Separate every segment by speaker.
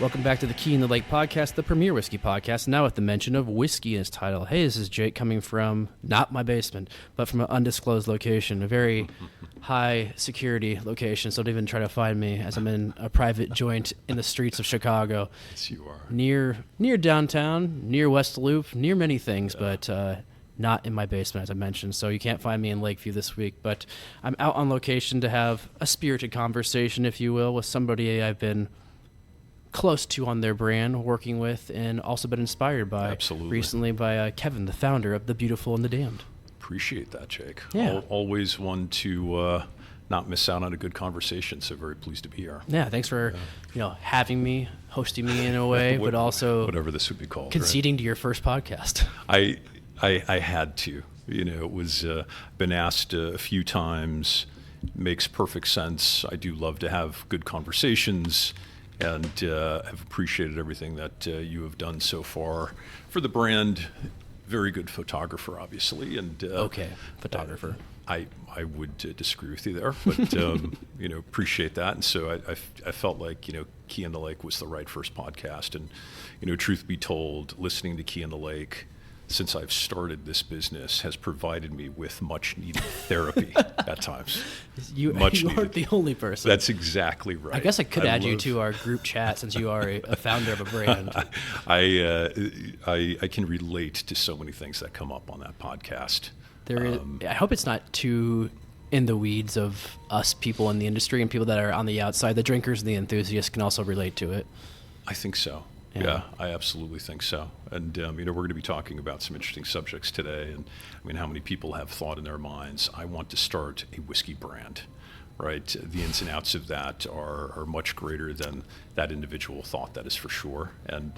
Speaker 1: Welcome back to the Key in the Lake podcast, the premier whiskey podcast, now with the mention of whiskey in its title. Hey, this is Jake coming from, not my basement, but from an undisclosed location, a very high security location, so don't even try to find me as I'm in a private joint in the streets of Chicago.
Speaker 2: Yes, you are.
Speaker 1: Near downtown, near West Loop, near many things, but not in my basement, as I mentioned, so you can't find me in Lakeview this week, but I'm out on location to have a spirited conversation, if you will, with somebody I've been close to on their brand, working with, and also been inspired by recently by Kevin, the founder of The Beautiful and the Damned.
Speaker 2: Appreciate that, Jake.
Speaker 1: Yeah.
Speaker 2: Always one to not miss out on a good conversation, so very pleased to be here.
Speaker 1: Yeah, thanks for having me, hosting me in a way, but also
Speaker 2: whatever this would be called,
Speaker 1: conceding to your first podcast.
Speaker 2: I had to. It was been asked a few times. Makes perfect sense. I do love to have good conversations, and have appreciated everything that you have done so far for the brand. Very good photographer, obviously, and
Speaker 1: photographer.
Speaker 2: I would disagree with you there, but appreciate that. And so I felt like Key in the Lake was the right first podcast, and truth be told, listening to Key in the Lake since I've started this business has provided me with much needed therapy at times.
Speaker 1: You aren't the only person.
Speaker 2: That's exactly right.
Speaker 1: I guess I could add you to our group chat since you are a founder of a brand.
Speaker 2: I can relate to so many things that come up on that podcast.
Speaker 1: I hope it's not too in the weeds of us people in the industry and people that are on the outside. The drinkers and the enthusiasts can also relate to it.
Speaker 2: I think so. Yeah, I absolutely think so. And, we're going to be talking about some interesting subjects today. And how many people have thought in their minds, I want to start a whiskey brand, right? The ins and outs of that are much greater than that individual thought, that is for sure. And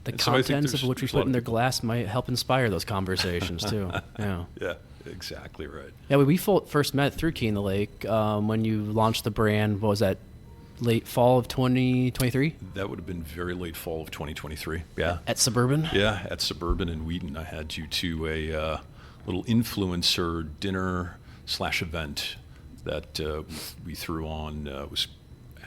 Speaker 1: the contents of which we put in their glass might help inspire those conversations too. Yeah.
Speaker 2: Yeah, exactly right.
Speaker 1: Yeah, we first met through Key in the Lake when you launched the brand. What was that? Late fall of 2023?
Speaker 2: That would have been very late fall of 2023. Yeah.
Speaker 1: At Suburban?
Speaker 2: Yeah, at Suburban in Wheaton. I had you to a little influencer dinner/event that we threw on.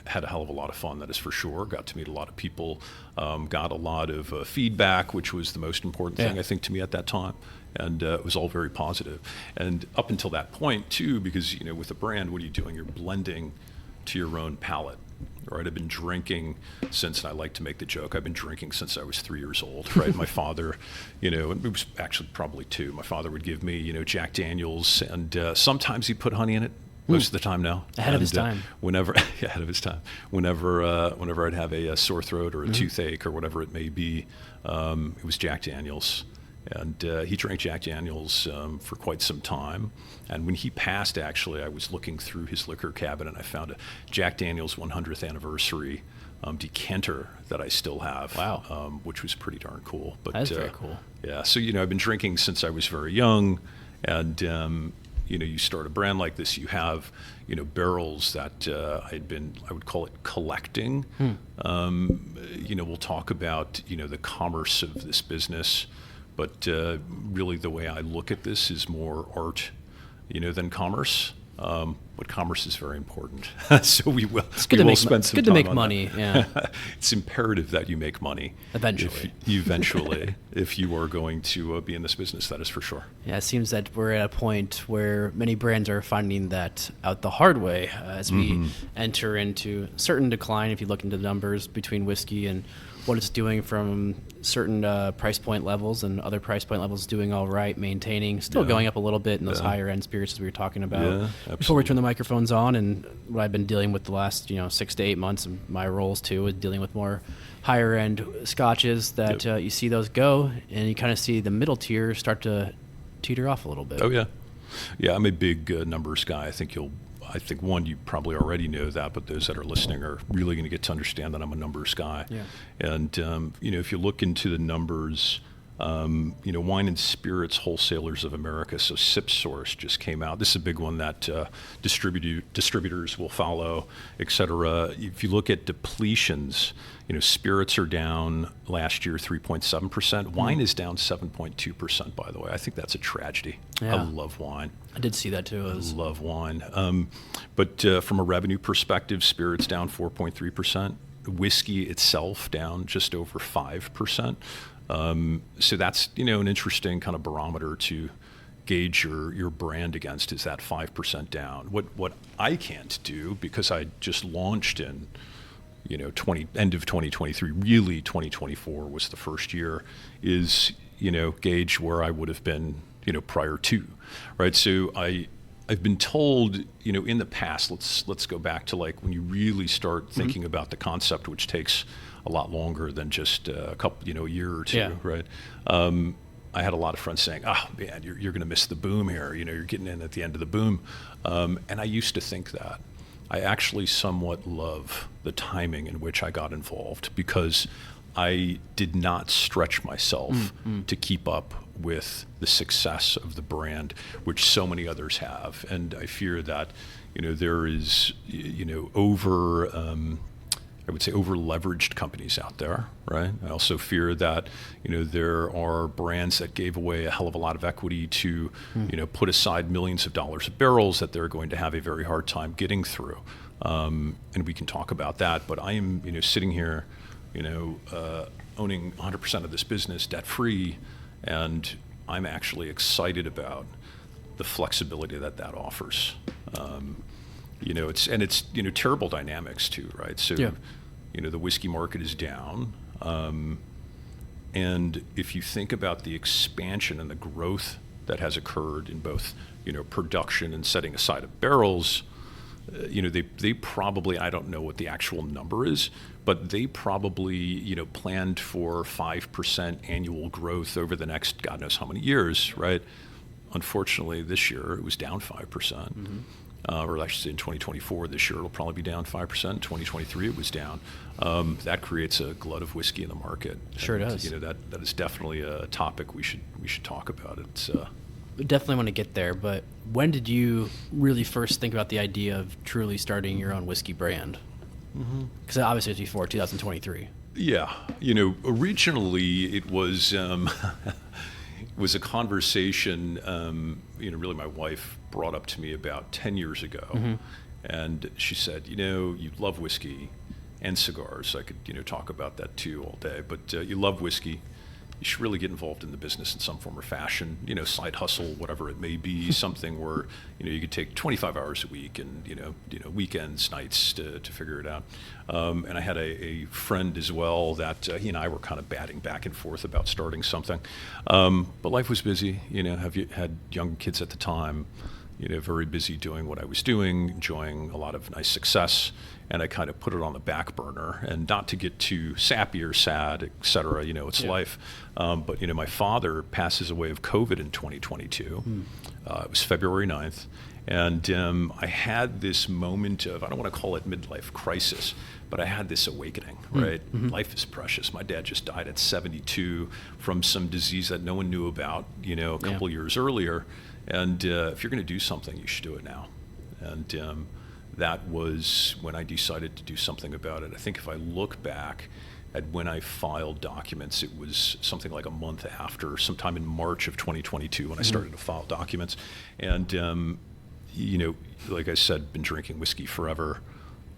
Speaker 2: Had a hell of a lot of fun, that is for sure. Got to meet a lot of people. Got a lot of feedback, which was the most important thing, I think, to me at that time. And it was all very positive. And up until that point, too, because, with a brand, what are you doing? You're blending to your own palate. Right, I've been drinking since, and I like to make the joke, I've been drinking since I was 3 years old, right? My father, and it was actually probably 2. My father would give me, Jack Daniels, and sometimes he'd put honey in it. Most of the time now.
Speaker 1: Ahead of his time.
Speaker 2: Ahead of his time. Whenever I'd have a sore throat or a toothache or whatever it may be, it was Jack Daniels. And he drank Jack Daniels for quite some time. And when he passed, actually, I was looking through his liquor cabinet and I found a Jack Daniels 100th anniversary decanter that I still have.
Speaker 1: Wow.
Speaker 2: Which was pretty darn cool. But,
Speaker 1: that's very cool.
Speaker 2: Yeah. So, I've been drinking since I was very young. And, you start a brand like this, you have, barrels that I would call it collecting. We'll talk about, the commerce of this business. But really the way I look at this is more art, than commerce. But commerce is very important. So we will spend some time on that.
Speaker 1: It's good to make money, yeah.
Speaker 2: It's imperative that you make money.
Speaker 1: Eventually.
Speaker 2: If you are going to be in this business, that is for sure.
Speaker 1: Yeah, it seems that we're at a point where many brands are finding that out the hard way as we enter into certain decline, if you look into the numbers between whiskey and what it's doing from certain price point levels, and other price point levels doing all right, maintaining, still going up a little bit in those higher end spirits as we were talking about before we turn the microphones on. And what I've been dealing with the last 6 to 8 months, and my roles too, is dealing with more higher end scotches that you see those go, and you kind of see the middle tier start to teeter off a little bit.
Speaker 2: Oh yeah, I'm a big numbers guy. I think one, you probably already know that, but those that are listening are really going to get to understand that I'm a numbers guy. Yeah. And, if you look into the numbers, Wine and Spirits Wholesalers of America, so SipSource just came out. This is a big one that distributors will follow, et cetera. If you look at depletions, spirits are down last year 3.7%. Wine is down 7.2%, by the way. I think that's a tragedy. Yeah. I love wine.
Speaker 1: I did see that too.
Speaker 2: I love wine. But from a revenue perspective, spirits down 4.3%. whiskey itself down just over 5%. So that's, an interesting kind of barometer to gauge your brand against, is that 5% down. What I can't do, because I just launched in end of 2023, really 2024 was the first year, is gauge where I would have been prior to, right? So I've been told in the past, let's go back to like when you really start thinking about the concept, which takes a lot longer than just a couple a year or two, right? I had a lot of friends saying, "Oh man, you're going to miss the boom here. You're getting in at the end of the boom," and I used to think that. I actually somewhat love the timing in which I got involved, because I did not stretch myself to keep up with the success of the brand, which so many others have. And I fear that, there is, I would say over leveraged companies out there, right? I also fear that, there are brands that gave away a hell of a lot of equity to, put aside millions of dollars of barrels that they're going to have a very hard time getting through. And we can talk about that, but I am, sitting here, owning 100% of this business debt-free, and I'm actually excited about the flexibility that offers. It's terrible dynamics too, right? So, the whiskey market is down, and if you think about the expansion and the growth that has occurred in both, production and setting aside of barrels, they probably, I don't know what the actual number is, but they probably, planned for 5% annual growth over the next God knows how many years, right? Unfortunately, this year it was down 5%. Or I should say in 2024, this year it'll probably be down 5%. In 2023 it was down. That creates a glut of whiskey in the market.
Speaker 1: Sure
Speaker 2: and,
Speaker 1: does.
Speaker 2: That is definitely a topic we should talk about. It's
Speaker 1: We definitely want to get there, but when did you really first think about the idea of truly starting your own whiskey brand? Because obviously it's before 2023.
Speaker 2: Yeah, originally it was was a conversation. Really, my wife brought up to me about 10 years ago, and she said, you love whiskey and cigars. I could talk about that too all day, but you love whiskey. You should really get involved in the business in some form or fashion, side hustle, whatever it may be, something where, you could take 25 hours a week and, weekends, nights to figure it out. And I had a friend as well that he and I were kind of batting back and forth about starting something. But life was busy, had young kids at the time, very busy doing what I was doing, enjoying a lot of nice success. And I kind of put it on the back burner, and not to get too sappy or sad, et cetera, it's life. But, my father passes away of COVID in 2022. It was February 9th. And I had this moment of, I don't want to call it midlife crisis, but I had this awakening, right? Life is precious. My dad just died at 72 from some disease that no one knew about, a couple years earlier. And if you're going to do something, you should do it now. And that was when I decided to do something about it. I think if I look back at when I filed documents, it was something like a month after, sometime in March of 2022 when I started to file documents. And, like I said, been drinking whiskey forever,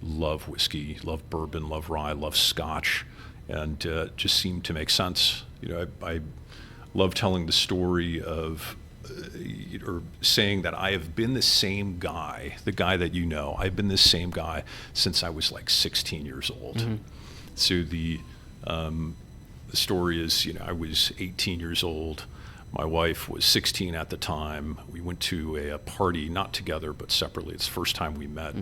Speaker 2: love whiskey, love bourbon, love rye, love scotch, and just seemed to make sense. I love telling the story of or saying that I have been the same guy, the guy that I've been the same guy since I was like 16 years old. So the story is, I was 18 years old. My wife was 16 at the time. We went to a party, not together, but separately. It's the first time we met.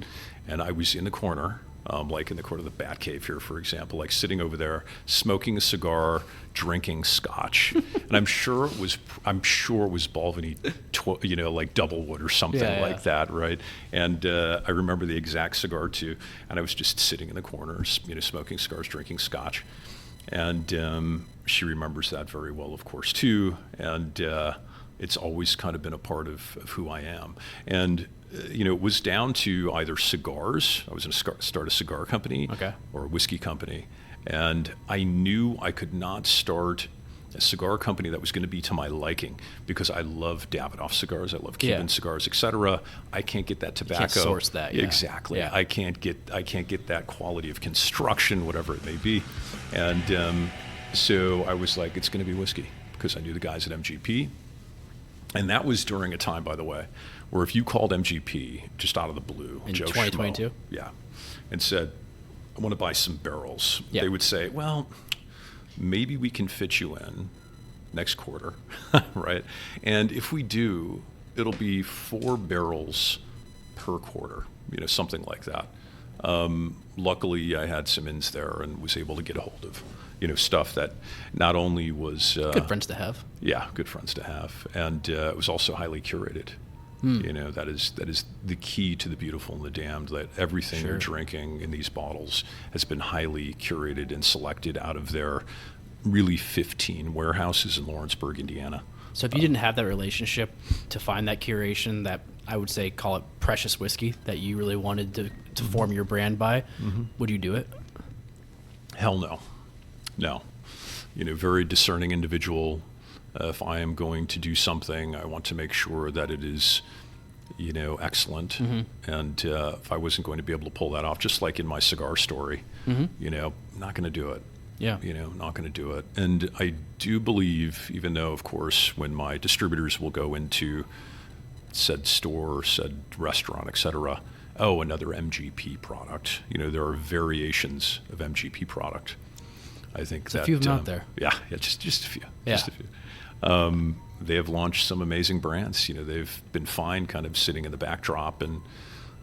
Speaker 2: And I was in the corner, like in the corner of the Batcave here, for example, like sitting over there, smoking a cigar, drinking scotch. And I'm sure it was Balvenie, like Doublewood or something like that, right? And I remember the exact cigar too. And I was just sitting in the corner, smoking cigars, drinking scotch. And she remembers that very well, of course, too. And it's always kind of been a part of who I am. And it was down to either cigars. I was going to start a cigar company or a whiskey company. And I knew I could not start a cigar company that was going to be to my liking, because I love Davidoff cigars, I love Cuban cigars, etc. I can't get that tobacco.
Speaker 1: Can't source that. Yeah.
Speaker 2: Exactly.
Speaker 1: Yeah.
Speaker 2: I can't get that quality of construction, whatever it may be. And so I was like, it's going to be whiskey, because I knew the guys at MGP. And that was during a time, by the way, where if you called MGP just out of the blue,
Speaker 1: in
Speaker 2: Joe
Speaker 1: 2022,
Speaker 2: Schmo, and said, I want to buy some barrels,
Speaker 1: Yeah.
Speaker 2: they would say, well, maybe we can fit you in next quarter, right? And if we do, it'll be 4 barrels per quarter, something like that. Luckily, I had some ins there and was able to get a hold of, stuff that not only was
Speaker 1: good friends to have.
Speaker 2: Yeah, good friends to have, and it was also highly curated. That is the key to the beautiful and the damned. That everything you're drinking in these bottles has been highly curated and selected out of their really 15 warehouses in Lawrenceburg, Indiana.
Speaker 1: So if you didn't have that relationship to find that curation, that I would say call it precious whiskey that you really wanted to form your brand by, would you do it?
Speaker 2: Hell no. No. Very discerning individual. If I am going to do something, I want to make sure that it is, excellent. And if I wasn't going to be able to pull that off, just like in my cigar story, not going to do it.
Speaker 1: Yeah.
Speaker 2: Not going to do it. And I do believe, even though, of course, when my distributors will go into said store, said restaurant, etc., another MGP product. There are variations of MGP product. I think
Speaker 1: There's a few of them out there.
Speaker 2: Yeah, just a few.
Speaker 1: Yeah.
Speaker 2: Just a few. They have launched some amazing brands. They've been fine kind of sitting in the backdrop, and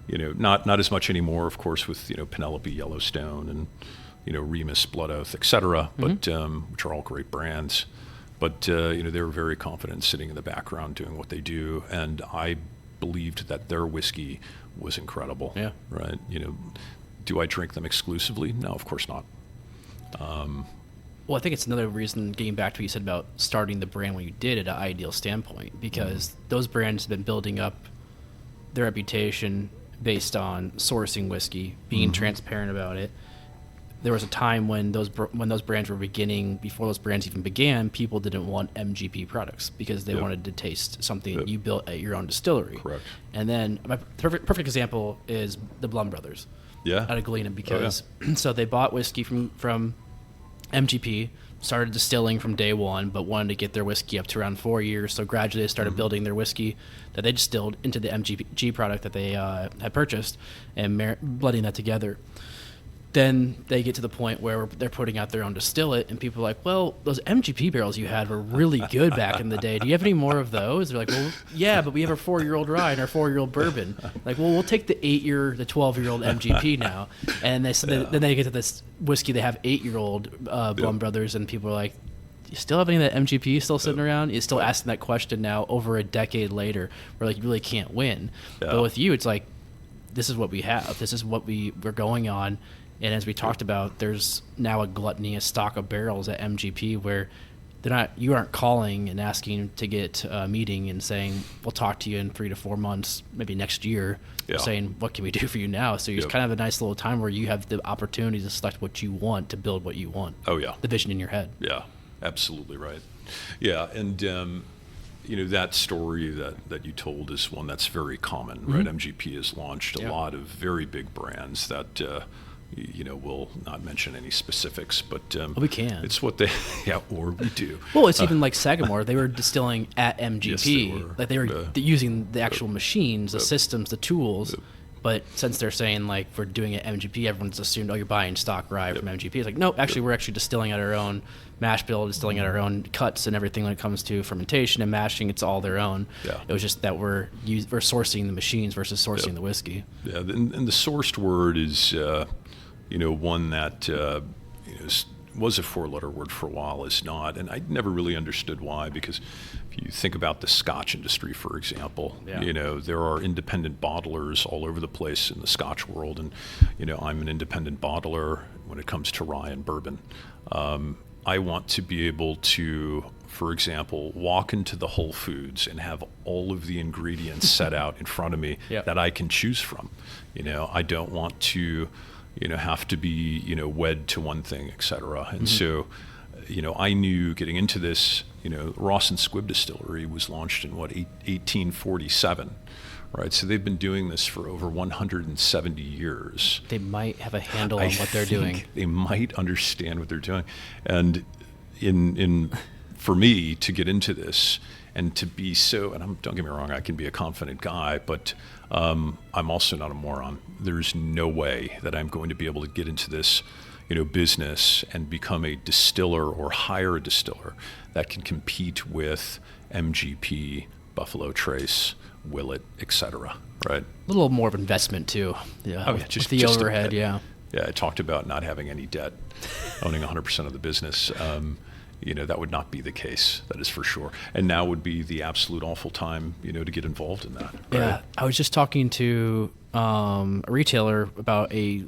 Speaker 2: not as much anymore, of course, with Penelope, Yellowstone, and Remus, Blood Oath, etc. But which are all great brands. But they were very confident sitting in the background doing what they do, and I believed that their whiskey was incredible.
Speaker 1: Yeah.
Speaker 2: Right. Do I drink them exclusively? No, of course not.
Speaker 1: Well, I think it's another reason, getting back to what you said about starting the brand when you did at an ideal standpoint, because those brands have been building up their reputation based on sourcing whiskey, being transparent about it. There was a time when those brands were beginning, before those brands even began, people didn't want MGP products because they wanted to taste something that you built at your own distillery.
Speaker 2: Correct.
Speaker 1: And then my perfect example is the Blum Brothers.
Speaker 2: Yeah.
Speaker 1: Out of Galena, because so they bought whiskey from MGP, started distilling from day one, but wanted to get their whiskey up to around 4 years. So gradually they started building their whiskey that they distilled into the MGP product that they had purchased and blending that together. Then they get to the point where they're putting out their own distillate, and people are like, well, those MGP barrels you had were really good back in the day. Do you have any more of those? They're like, well, yeah, but we have our 4-year-old rye and our 4-year-old bourbon. Like, well, we'll take the 12-year-old MGP now. And then they get to this whiskey, they have 8-year-old Blum Brothers, and people are like, you still have any of that MGP still sitting around? You're still asking that question now over a decade later, where like you really can't win. Yeah. But with you, it's like, this is what we have. This is what we're going on. And as we talked about, there's now a gluttony, a stock of barrels at MGP where you aren't calling and asking to get a meeting and saying, we'll talk to you in 3 to 4 months, maybe next year, saying, what can we do for you now? So it's kind of a nice little time where you have the opportunity to select what you want, to build what you want.
Speaker 2: Oh, yeah.
Speaker 1: The vision in your head.
Speaker 2: Yeah, absolutely right. Yeah, and that story that you told is one that's very common, right? MGP has launched a lot of very big brands that we'll not mention any specifics, but
Speaker 1: we can.
Speaker 2: It's what they, or we do.
Speaker 1: Well, it's even like Sagamore. They were distilling at MGP.
Speaker 2: Yes, they were.
Speaker 1: Like they were using the actual machines, the systems, the tools. But since they're saying like we're doing it at MGP, everyone's assumed, you're buying stock rye from MGP. It's like, no, actually, we're actually distilling at our own mash bill, distilling at our own cuts and everything when it comes to fermentation and mashing. It's all their own. Yeah. It was just that we're sourcing the machines versus sourcing the whiskey. Yeah,
Speaker 2: and the sourced word is. One that was a 4-letter word for a while, is not. And I never really understood why, because if you think about the Scotch industry, for example, there are independent bottlers all over the place in the Scotch world. And, I'm an independent bottler when it comes to rye and bourbon. I want to be able to, for example, walk into the Whole Foods and have all of the ingredients set out in front of me that I can choose from. I don't want to have to be, wed to one thing, et cetera. And so, I knew getting into this, Ross and Squibb Distillery was launched in 1847, right? So they've been doing this for over 170 years.
Speaker 1: They might have a handle on what they're doing.
Speaker 2: They might understand what they're doing. And for me to get into this and to be so, and don't get me wrong, I can be a confident guy, but I'm also not a moron. There's no way that I'm going to be able to get into this business and become a distiller or hire a distiller that can compete with MGP, Buffalo Trace, Willet, etc. Right?
Speaker 1: A little more of investment too. Yeah.
Speaker 2: Oh, yeah, just
Speaker 1: the overhead. Yeah.
Speaker 2: Yeah, I talked about not having any debt, owning 100% of the business. That would not be the case. That is for sure. And now would be the absolute awful time, to get involved in that. Right?
Speaker 1: Yeah, I was just talking to a retailer about a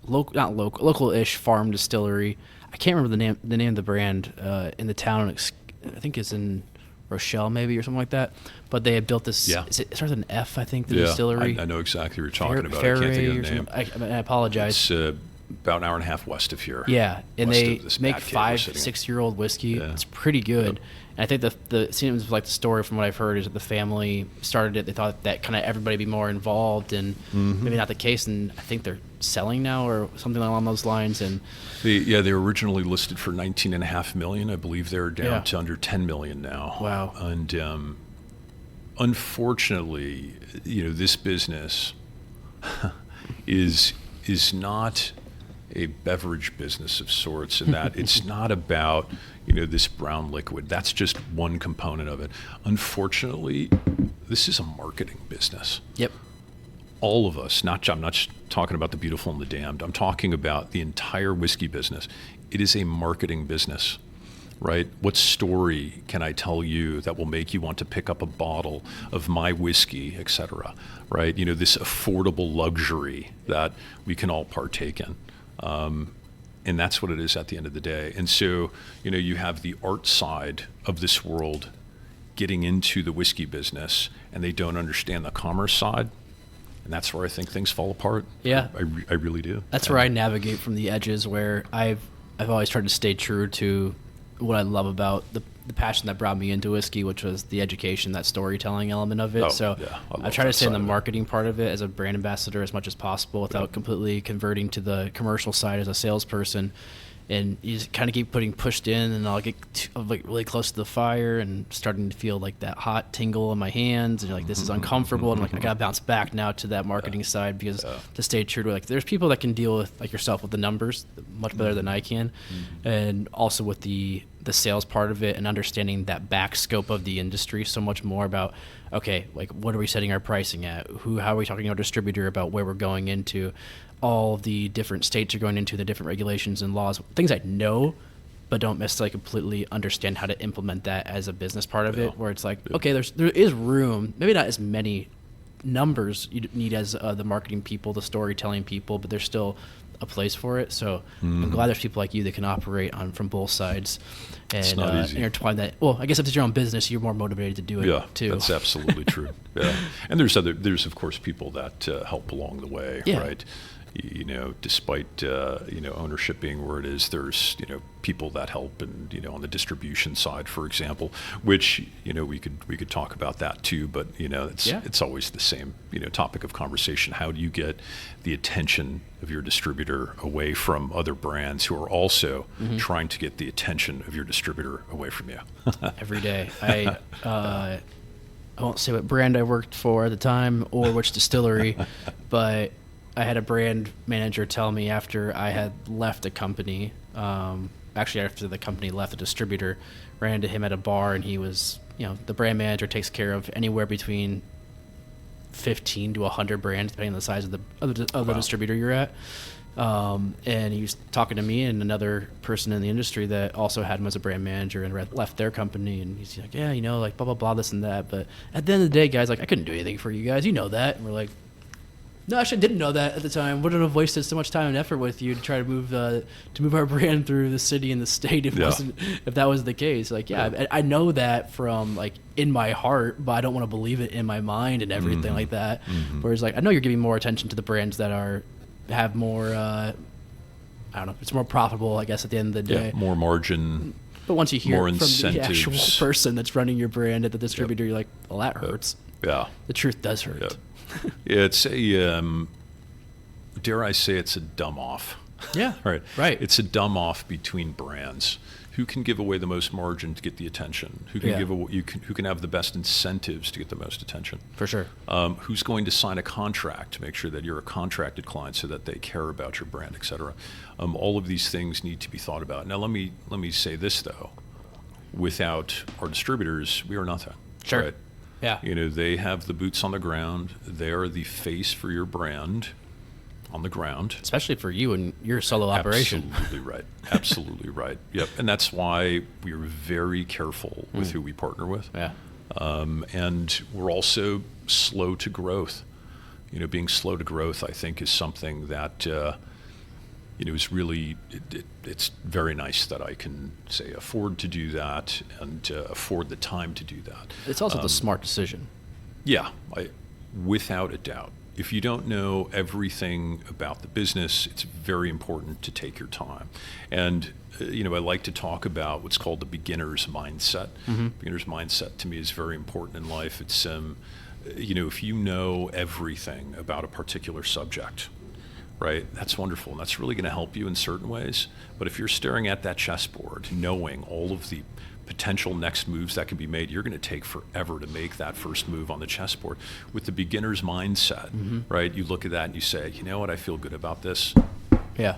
Speaker 1: local-ish farm distillery. I can't remember the name of the brand in the town. I think it's in Rochelle maybe or something like that. But they had built this.
Speaker 2: Yeah.
Speaker 1: It starts with an F, I think. The distillery.
Speaker 2: I know exactly what you're talking about. I can't think of the name.
Speaker 1: I apologize.
Speaker 2: It's about an hour and a half west of here.
Speaker 1: Yeah, and they make 5-6-year-old whiskey.
Speaker 2: Yeah.
Speaker 1: It's pretty good. Yep. And I think it seems like the story from what I've heard is that the family started it. They thought that kind of everybody be more involved, and maybe not the case. And I think they're selling now or something along those lines. And
Speaker 2: they were originally listed for $19.5 million. I believe they're down to under $10 million now.
Speaker 1: Wow.
Speaker 2: And unfortunately, this business is not a beverage business of sorts, in that it's not about this brown liquid. That's just one component of it. Unfortunately, this is a marketing business.
Speaker 1: Yep.
Speaker 2: All of us, I'm not just talking about the beautiful and the damned. I'm talking about the entire whiskey business. It is a marketing business, right? What story can I tell you that will make you want to pick up a bottle of my whiskey, et cetera, right? This affordable luxury that we can all partake in. And that's what it is at the end of the day. And so, you have the art side of this world getting into the whiskey business, and they don't understand the commerce side. And that's where I think things fall apart.
Speaker 1: Yeah.
Speaker 2: I really do.
Speaker 1: That's where I navigate from the edges, where I've always tried to stay true to what I love about the passion that brought me into whiskey, which was the education, that storytelling element of it. I try to stay in the marketing part of it as a brand ambassador as much as possible without completely converting to the commercial side as a salesperson. And you just kind of keep pushed in, and I'll get really close to the fire and starting to feel like that hot tingle in my hands, and you're like, this is uncomfortable, and I gotta bounce back now to that marketing side, because to stay true to there's people that can deal with, like yourself, with the numbers much better than I can, and also with the sales part of it, and understanding that back scope of the industry so much more about, okay, like what are we setting our pricing at? How are we talking to our distributor about where we're going into? All the different states you're going into, the different regulations and laws, things I know, but don't necessarily completely understand how to implement that as a business part of it, where it's like, okay, there is room, maybe not as many numbers you need as the marketing people, the storytelling people, but there's still a place for it. So I'm glad there's people like you that can operate from both sides and intertwine that. Well, I guess if it's your own business, you're more motivated to do it too.
Speaker 2: That's absolutely true. Yeah. And there's of course people that help along the way, right? Despite ownership being where it is, there's people that help, and on the distribution side, for example, which we could talk about that too. But it's always the same topic of conversation. How do you get the attention of your distributor away from other brands who are also trying to get the attention of your distributor away from you?
Speaker 1: Every day, I won't say what brand I worked for at the time or which distillery, but I had a brand manager tell me after I had left the company, actually after the company left, the distributor, ran into him at a bar, and he was, the brand manager takes care of anywhere between 15 to 100 brands, depending on the size of the distributor you're at. And he was talking to me and another person in the industry that also had him as a brand manager and left their company. And he's like, blah, blah, blah, this and that. But at the end of the day, guys, like, I couldn't do anything for you guys. You know that. And we're like, no, actually, I didn't know that at the time. Wouldn't have wasted so much time and effort with you to try to move our brand through the city and the state if that was the case. Like, I know that from like in my heart, but I don't want to believe it in my mind and everything like that. Whereas, like, I know you're giving more attention to the brands that have more. I don't know. It's more profitable, I guess, at the end of the day.
Speaker 2: More margin.
Speaker 1: But once you hear
Speaker 2: more
Speaker 1: it from the actual
Speaker 2: incentives.
Speaker 1: person that's running your brand at the distributor, you're like, well, that hurts.
Speaker 2: Yeah.
Speaker 1: The truth does hurt.
Speaker 2: It's a, dare I say, it's a dumb off.
Speaker 1: Yeah.
Speaker 2: Right.
Speaker 1: Right.
Speaker 2: It's a dumb off between brands. Who can give away the most margin to get the attention? Who can who can have the best incentives to get the most attention?
Speaker 1: For sure.
Speaker 2: Who's going to sign a contract to make sure that you're a contracted client so that they care about your brand, et cetera? All of these things need to be thought about. Now, let me say this though: without our distributors, we are nothing.
Speaker 1: Sure.
Speaker 2: Right?
Speaker 1: Yeah.
Speaker 2: They have the boots on the ground. They are the face for your brand on the ground.
Speaker 1: Especially for you and your solo operation.
Speaker 2: Absolutely right. Absolutely right. Yep. And that's why we are very careful with who we partner with.
Speaker 1: Yeah.
Speaker 2: And we're also slow to growth. Being slow to growth, I think, is something that is really, it's very nice that I can say afford to do that and afford the time to do that.
Speaker 1: It's also the smart decision.
Speaker 2: Yeah, without a doubt. If you don't know everything about the business, it's very important to take your time. And I like to talk about what's called the beginner's mindset. Beginner's mindset to me is very important in life. It's if you know everything about a particular subject, right, that's wonderful, and that's really going to help you in certain ways. But if you're staring at that chessboard, knowing all of the potential next moves that can be made, you're going to take forever to make that first move on the chessboard. With the beginner's mindset, right, you look at that and you say, you know what, I feel good about this.
Speaker 1: Yeah.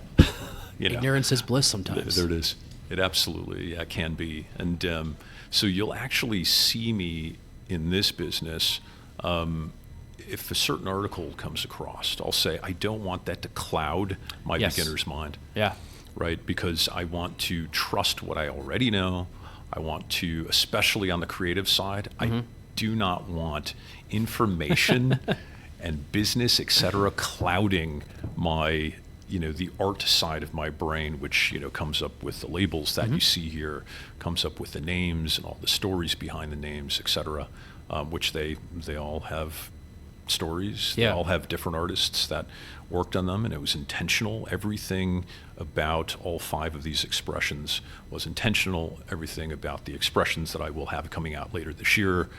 Speaker 1: Ignorance is bliss sometimes.
Speaker 2: There it is. It absolutely can be. And so you'll actually see me in this business. If a certain article comes across, I'll say, I don't want that to cloud my beginner's mind.
Speaker 1: Yeah.
Speaker 2: Right? Because I want to trust what I already know. I want to, especially on the creative side, I do not want information and business, et cetera, clouding my, the art side of my brain, which, comes up with the labels that you see here, comes up with the names and all the stories behind the names, et cetera, which they all have stories.
Speaker 1: Yeah.
Speaker 2: They all have different artists that worked on them, and it was intentional. Everything about all 5 of these expressions was intentional. Everything about the expressions that I will have coming out later this year,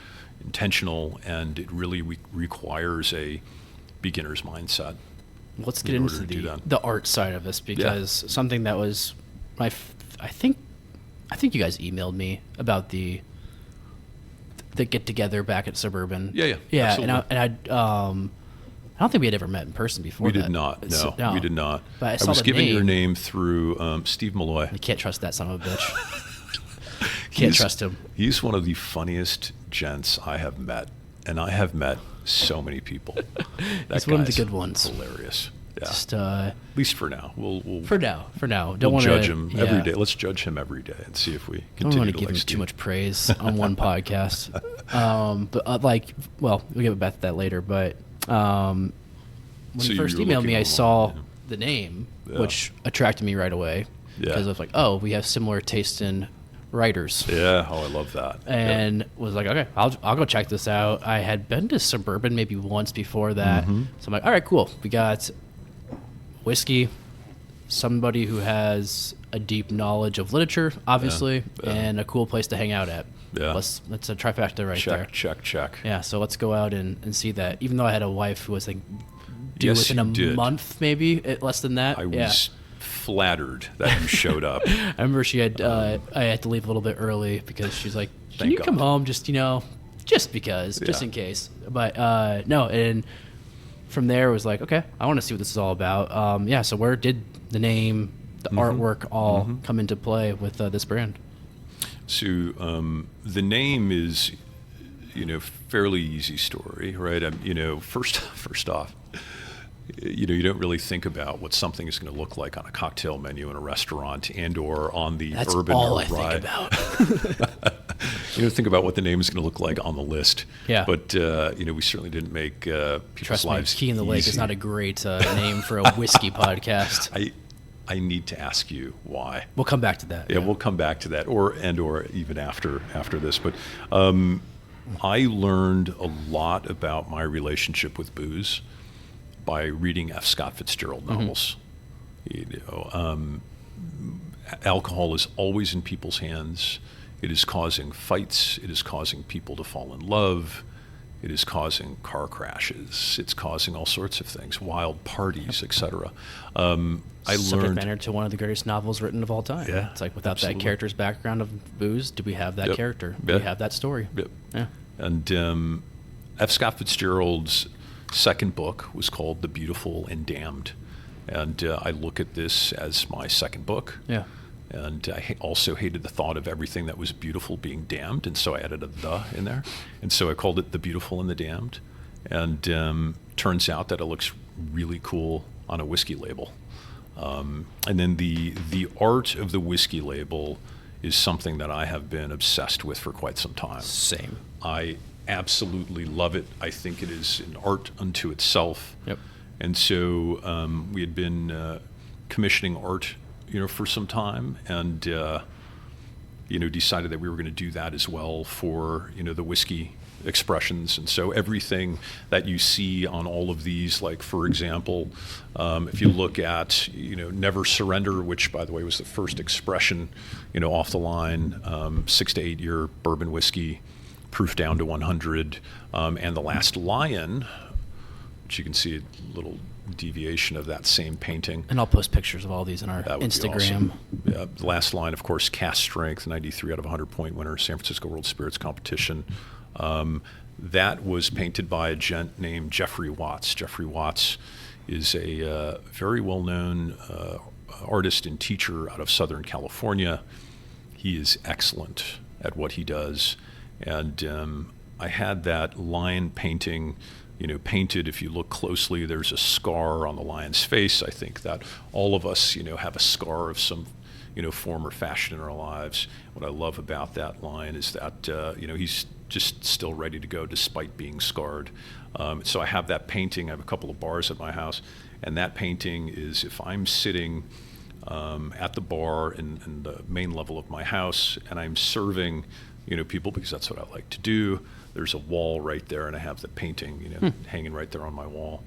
Speaker 2: intentional, and it really requires a beginner's mindset.
Speaker 1: Let's get into the art side of this, because something that was I think you guys emailed me about the get together back at Suburban.
Speaker 2: Yeah.
Speaker 1: Absolutely. And I don't think we had ever met in person before.
Speaker 2: We did not. No, we did not.
Speaker 1: But
Speaker 2: I was given your name through Steve Malloy.
Speaker 1: You can't trust that son of a bitch. Can't trust him.
Speaker 2: He's one of the funniest gents I have met, and I have met so many people.
Speaker 1: He's one of the good ones.
Speaker 2: Hilarious. Yeah.
Speaker 1: Just,
Speaker 2: at least for now. We'll
Speaker 1: for now. Don't want to
Speaker 2: judge him every day. Let's judge him every day and see if we continue to
Speaker 1: want to give him too much praise on one podcast. But we'll get back to that later. But when you first emailed me, I saw the name, which attracted me right away because I was like, oh, we have similar taste in writers.
Speaker 2: Yeah, I love that.
Speaker 1: And was like, okay, I'll go check this out. I had been to Suburban maybe once before that, so I'm like, all right, cool. We got whiskey, somebody who has a deep knowledge of literature, obviously, and a cool place to hang out at.
Speaker 2: Yeah.
Speaker 1: That's a trifecta right there.
Speaker 2: Check.
Speaker 1: Yeah, so let's go out and see that. Even though I had a wife who was like due within a month, maybe less than that.
Speaker 2: I was flattered that you showed up.
Speaker 1: I remember she had I had to leave a little bit early because she's like, "Can you come home just just in case?" But no, and from there it was like, okay, I want to see what this is all about. So where did the name, the artwork all come into play with this brand?
Speaker 2: So the name is, fairly easy story, right? First off, you don't really think about what something is going to look like on a cocktail menu in a restaurant and/or on the
Speaker 1: That's
Speaker 2: urban.
Speaker 1: all I think about.
Speaker 2: You don't think about what the name is going to look like on the list.
Speaker 1: Yeah.
Speaker 2: But we certainly didn't make people's lives
Speaker 1: Key in the Lake
Speaker 2: easy.
Speaker 1: is not a great name for a whiskey podcast.
Speaker 2: I need to ask you why.
Speaker 1: We'll come back to that.
Speaker 2: Yeah, we'll come back to that, or even after this. But I learned a lot about my relationship with booze by reading F. Scott Fitzgerald novels. alcohol is always in people's hands. It is causing fights. It is causing people to fall in love. It is causing car crashes. It's causing all sorts of things, wild parties, etc. I
Speaker 1: Subject
Speaker 2: learned
Speaker 1: matter to one of the greatest novels written of all time.
Speaker 2: Yeah,
Speaker 1: It's like without
Speaker 2: absolutely.
Speaker 1: that character's background of booze, do we have that
Speaker 2: Yep.
Speaker 1: character? Do
Speaker 2: Yep.
Speaker 1: we have that story?
Speaker 2: Yep.
Speaker 1: Yeah.
Speaker 2: And F. Scott Fitzgerald's second book was called The Beautiful and Damned. And I look at this as my second book.
Speaker 1: Yeah.
Speaker 2: And I also hated the thought of everything that was beautiful being damned, and so I added a "the" in there. And so I called it The Beautiful and the Damned. And turns out that it looks really cool on a whiskey label. And then the art of the whiskey label is something that I have been obsessed with for quite some time.
Speaker 1: Same.
Speaker 2: I absolutely love it. I think it is an art unto itself.
Speaker 1: Yep.
Speaker 2: And so we had been commissioning art, for some time, and decided that we were going to do that as well for the whiskey expressions. And so everything that you see on all of these, like for example, if you look at Never Surrender, which by the way was the first expression off the line, 6 to 8 year bourbon whiskey, proof down to 100, and The Last Lion, which you can see a little deviation of that same painting.
Speaker 1: And I'll post pictures of all these on our
Speaker 2: That would be
Speaker 1: Instagram.
Speaker 2: awesome. Yeah, the Last Line, of course, cast strength, 93 out of 100 point winner, San Francisco World Spirits Competition. That was painted by a gent named Jeffrey Watts. Jeffrey Watts is a very well-known artist and teacher out of Southern California. He is excellent at what he does. And I had that lion painting painted. If you look closely, there's a scar on the lion's face. I think that all of us, have a scar of some, form or fashion in our lives. What I love about that lion is that, he's just still ready to go despite being scarred. So I have that painting. I have a couple of bars at my house, and that painting is if I'm sitting at the bar in the main level of my house, and I'm serving, people, because that's what I like to do. There's a wall right there, and I have the painting, hanging right there on my wall.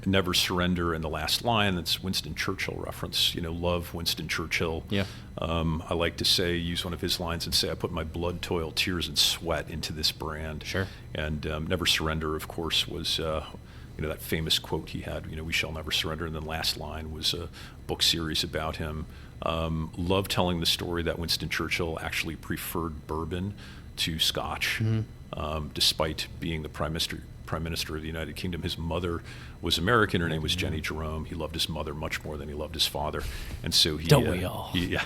Speaker 2: Never Surrender and The Last Lion, that's Winston Churchill reference. Love Winston Churchill.
Speaker 1: Yeah.
Speaker 2: I like to use one of his lines and say, I put my blood, toil, tears, and sweat into this brand.
Speaker 1: Sure.
Speaker 2: And Never Surrender, of course, was that famous quote he had, we shall never surrender. And then Last Line was a book series about him. Love telling the story that Winston Churchill actually preferred bourbon to Scotch, despite being the Prime Minister of the United Kingdom. His mother was American. Her name was Jenny Jerome. He loved his mother much more than he loved his father, and so he.
Speaker 1: Don't we all?
Speaker 2: Yeah.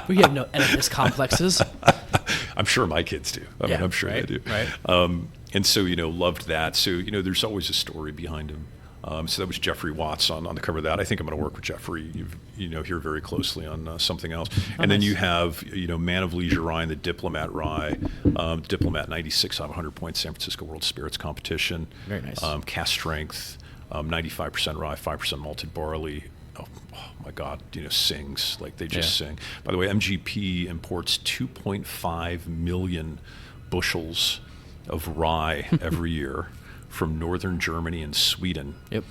Speaker 1: We have no Oedipus complexes.
Speaker 2: I'm sure my kids do. I mean, I'm sure
Speaker 1: right,
Speaker 2: they do.
Speaker 1: Right.
Speaker 2: And so loved that. So there's always a story behind him. So that was Jeffrey Watts on the cover of that. I think I'm going to work with Jeffrey, here very closely on something else. And then you have, Man of Leisure Rye and the Diplomat Rye. Diplomat 96 out of 100 points, San Francisco World Spirits Competition.
Speaker 1: Very nice.
Speaker 2: Cast strength, 95% rye, 5% malted barley. Oh my God, sings like they just sing. By the way, MGP imports 2.5 million bushels of rye every year from northern Germany and Sweden.
Speaker 1: Yep.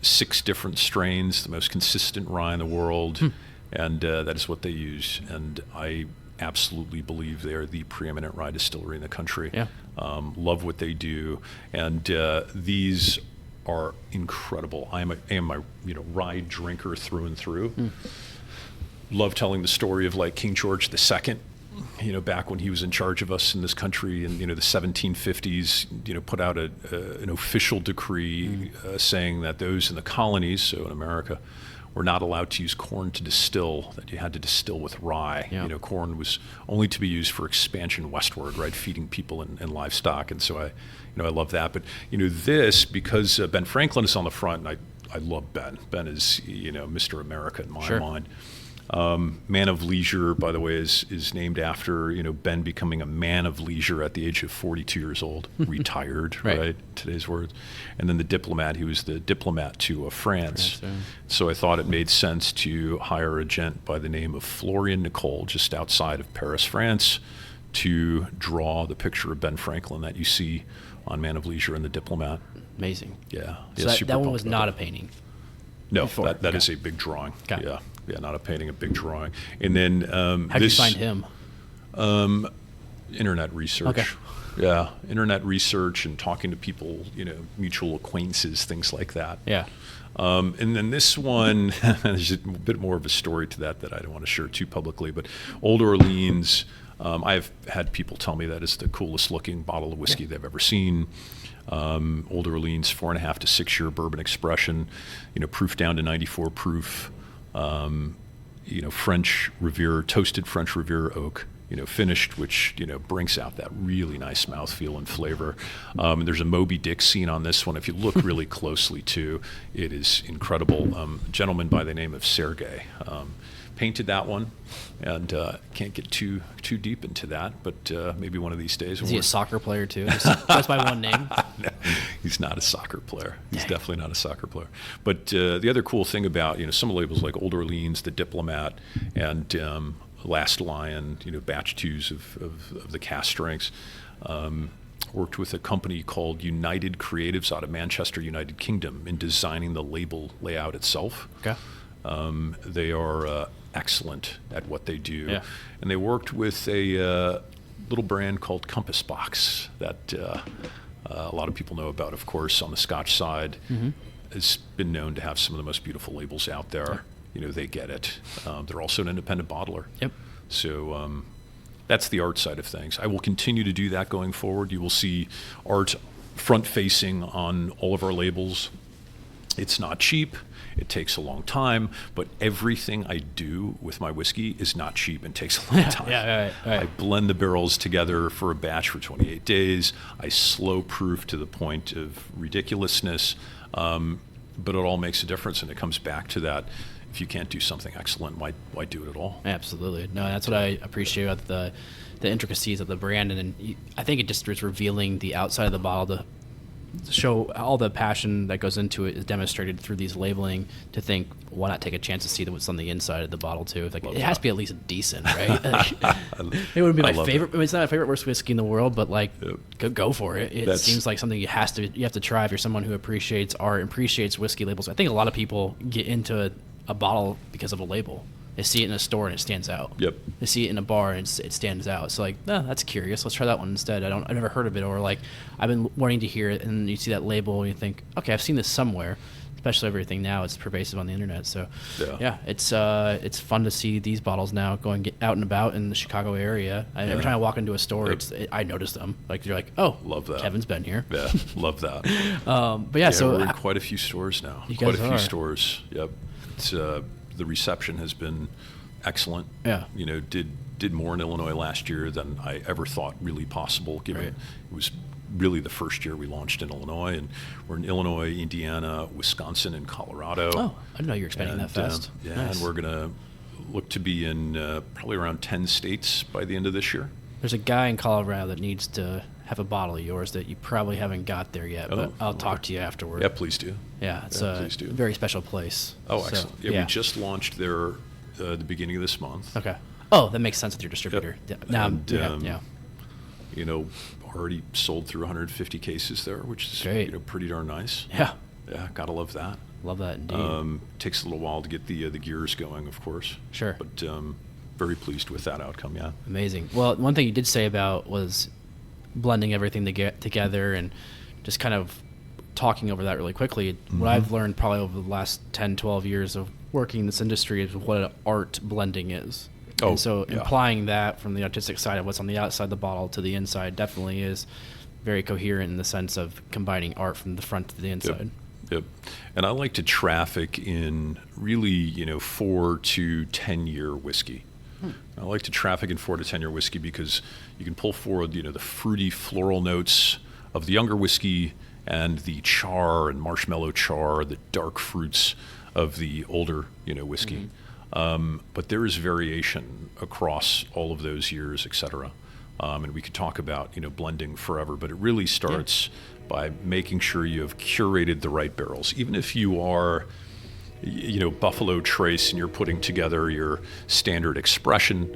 Speaker 2: 6 different strains, the most consistent rye in the world, and that is what they use. And I absolutely believe they are the preeminent rye distillery in the country.
Speaker 1: Yeah.
Speaker 2: Love what they do, and these are incredible. I am a rye drinker through and through. Love telling the story of like King George II. Back when he was in charge of us in this country in, the 1750s, put out an official decree saying that those in the colonies, so in America, were not allowed to use corn to distill, that you had to distill with rye.
Speaker 1: Yeah.
Speaker 2: Corn was only to be used for expansion westward, right, feeding people and livestock. And so I love that. But, this, because Ben Franklin is on the front, and I love Ben. Ben is, Mr. America in my mind. Man of Leisure, by the way, is named after Ben becoming a man of leisure at the age of 42 years old, retired, right? Today's words. And then the Diplomat, he was the diplomat to France. So I thought it made sense to hire a gent by the name of Florian Nicole, just outside of Paris, France, to draw the picture of Ben Franklin that you see on Man of Leisure and the Diplomat.
Speaker 1: Amazing.
Speaker 2: Yeah.
Speaker 1: So that one was not a painting.
Speaker 2: No, that is a big drawing.
Speaker 1: Okay.
Speaker 2: Yeah. not a painting, a big drawing. And then
Speaker 1: How'd you find him?
Speaker 2: Internet research.
Speaker 1: Okay.
Speaker 2: Yeah, internet research and talking to people, mutual acquaintances, things like that.
Speaker 1: Yeah.
Speaker 2: And then this one, there's a bit more of a story to that I don't want to share too publicly, but Old Orleans, I've had people tell me that is the coolest looking bottle of whiskey they've ever seen. Old Orleans 4.5 to 6 year bourbon expression, proof down to 94 proof, French Riviera, toasted French Riviera oak, finished, which, brings out that really nice mouthfeel and flavor. And there's a Moby Dick scene on this one. If you look really closely too, it is incredible. A gentleman by the name of Sergei painted that one, and can't get too deep into that, but maybe one of these days.
Speaker 1: Is he a soccer player too? Just by one name?
Speaker 2: No, he's not a soccer player. He's definitely not a soccer player. But the other cool thing about some labels like Old Orleans, The Diplomat, and Last Lion, batch twos of the cask strengths. Worked with a company called United Creatives out of Manchester, United Kingdom, in designing the label layout itself.
Speaker 1: Okay.
Speaker 2: They are excellent at what they do.
Speaker 1: Yeah.
Speaker 2: And they worked with a little brand called Compass Box that a lot of people know about, of course, on the Scotch side. Mm-hmm. Has been known to have some of the most beautiful labels out there. They get it. They're also an independent bottler.
Speaker 1: Yep.
Speaker 2: So that's the art side of things. I will continue to do that going forward. You will see art front-facing on all of our labels. It's not cheap. It takes a long time, but everything I do with my whiskey is not cheap and takes a long time.
Speaker 1: Right.
Speaker 2: I blend the barrels together for a batch for 28 days. I slow proof to the point of ridiculousness, but it all makes a difference, and it comes back to that. If you can't do something excellent, why do it at all?
Speaker 1: Absolutely. No, that's what I appreciate about the intricacies of the brand, and I think it just is revealing the outside of the bottle to show all the passion that goes into it is demonstrated through these labeling. To think, why not take a chance to see what's on the inside of the bottle too? Like, it has to be at least decent, right? It wouldn't be my favorite. I mean, it's not my favorite worst whiskey in the world, but go for it. It seems like something you have to try if you're someone who appreciates art and appreciates whiskey labels. I think a lot of people get into a bottle because of a label. They see it in a store and it stands out.
Speaker 2: Yep.
Speaker 1: They see it in a bar and it stands out. So that's curious. Let's try that one instead. I've never heard of it, or I've been wanting to hear it, and you see that label and you think, okay, I've seen this somewhere. Especially everything now, it's pervasive on the internet. So it's fun to see these bottles now get out and about in the Chicago area. Every time I walk into a store, I notice them. You're like, oh,
Speaker 2: love that.
Speaker 1: Kevin's been here.
Speaker 2: Yeah, love that.
Speaker 1: But so
Speaker 2: we're in quite a few stores now.
Speaker 1: Quite a few
Speaker 2: stores. Yep. It's the reception has been excellent.
Speaker 1: Yeah.
Speaker 2: Did more in Illinois last year than I ever thought really possible, given it was really the first year we launched in Illinois, and we're in Illinois, Indiana, Wisconsin, and Colorado.
Speaker 1: Oh, I didn't know you were expanding that fast.
Speaker 2: And we're going to look to be in probably around 10 states by the end of this year.
Speaker 1: There's a guy in Colorado that needs to have a bottle of yours that you probably haven't got there yet, but I'll talk to you afterward.
Speaker 2: Yeah, please do.
Speaker 1: Yeah, it's a very special place.
Speaker 2: Oh, excellent. We just launched there the beginning of this month.
Speaker 1: Okay. Oh, that makes sense with your distributor.
Speaker 2: Yep.
Speaker 1: Now,
Speaker 2: already sold through 150 cases there, which is
Speaker 1: great.
Speaker 2: Pretty darn nice.
Speaker 1: Yeah.
Speaker 2: Yeah, gotta love that.
Speaker 1: Love that indeed.
Speaker 2: Takes a little while to get the gears going, of course.
Speaker 1: Sure.
Speaker 2: But very pleased with that outcome, yeah.
Speaker 1: Amazing. Well, one thing you did say about was blending everything together and just kind of talking over that really quickly. Mm-hmm. What I've learned probably over the last 10, 12 years of working in this industry is what an art blending is.
Speaker 2: Oh,
Speaker 1: and so implying that from the artistic side of what's on the outside of the bottle to the inside definitely is very coherent in the sense of combining art from the front to the inside.
Speaker 2: Yep. And I like to traffic in really, 4 to 10 year whiskey. I like to traffic in 4 to 10 year whiskey because you can pull forward, the fruity floral notes of the younger whiskey and the char and marshmallow char, the dark fruits of the older, whiskey. Mm-hmm. But there is variation across all of those years, et cetera. And we could talk about, blending forever, but it really starts by making sure you have curated the right barrels. Even if you are, Buffalo Trace and you're putting together your standard expression,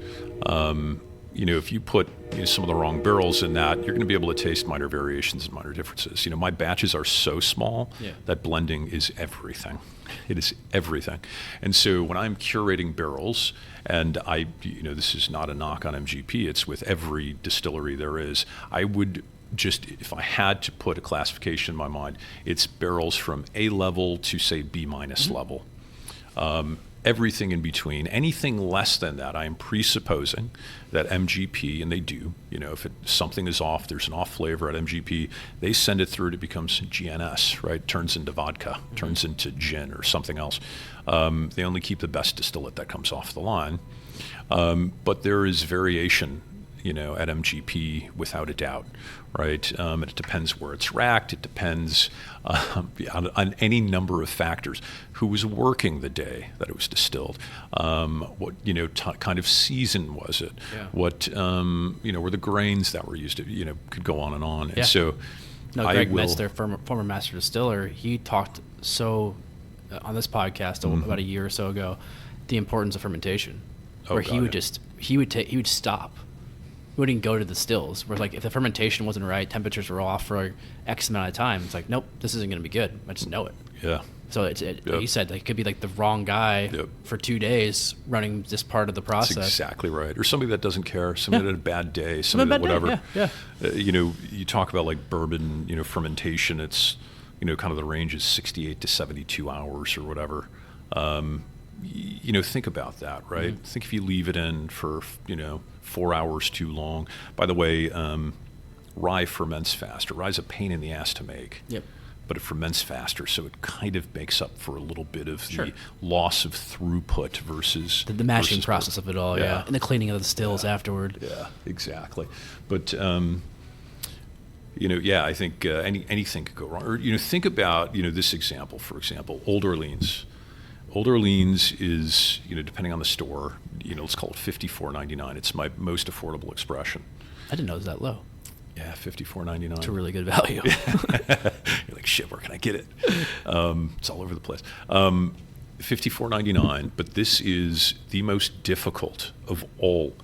Speaker 2: if you put some of the wrong barrels in that, you're going to be able to taste minor variations and minor differences. My batches are so small that blending is everything. It is everything. And so when I'm curating barrels, and this is not a knock on MGP, it's with every distillery there is, I would just, if I had to put a classification in my mind, it's barrels from A level to, say, B minus level. Everything in between, anything less than that, I am presupposing that MGP, and they do, if something is off, there's an off flavor at MGP, they send it through, it becomes GNS, right? Turns into vodka, turns into gin or something else. They only keep the best distillate that comes off the line. But there is variation, at MGP without a doubt, right? It depends where it's racked. It depends on any number of factors. Who was working the day that it was distilled? What kind of season was it?
Speaker 1: Yeah.
Speaker 2: What were the grains that were used? Could go on and on. And so,
Speaker 1: Greg Metz, their former master distiller, he talked on this podcast about a year or so ago, the importance of fermentation, where he would stop. He wouldn't go to the stills. Where if the fermentation wasn't right, temperatures were off for X amount of time. It's nope, this isn't going to be good. I just know it.
Speaker 2: Yeah.
Speaker 1: So he said it could be the wrong guy for 2 days running this part of the process.
Speaker 2: That's exactly right. Or somebody that doesn't care. Somebody that had a bad day. Somebody that whatever.
Speaker 1: Yeah.
Speaker 2: You talk about bourbon, fermentation. It's kind of the range is 68 to 72 hours or whatever. Think about that, right?
Speaker 1: Mm-hmm.
Speaker 2: Think if you leave it in for 4 hours too long. By the way, rye ferments faster. Rye's a pain in the ass to make.
Speaker 1: Yep.
Speaker 2: But it ferments faster, so it kind of makes up for a little bit of the loss of throughput versus
Speaker 1: the mashing process of it all, and the cleaning of the stills afterward.
Speaker 2: Yeah, exactly. But I think anything could go wrong. Or think about this example. For example, Old Orleans. Old Orleans is depending on the store, let's call it $54.99. It's my most affordable expression.
Speaker 1: I didn't know it was that low.
Speaker 2: Yeah, $54.99.
Speaker 1: It's a really good value.
Speaker 2: You're like, shit, where can I get it? It's all over the place. $54.99, but this is the most difficult of all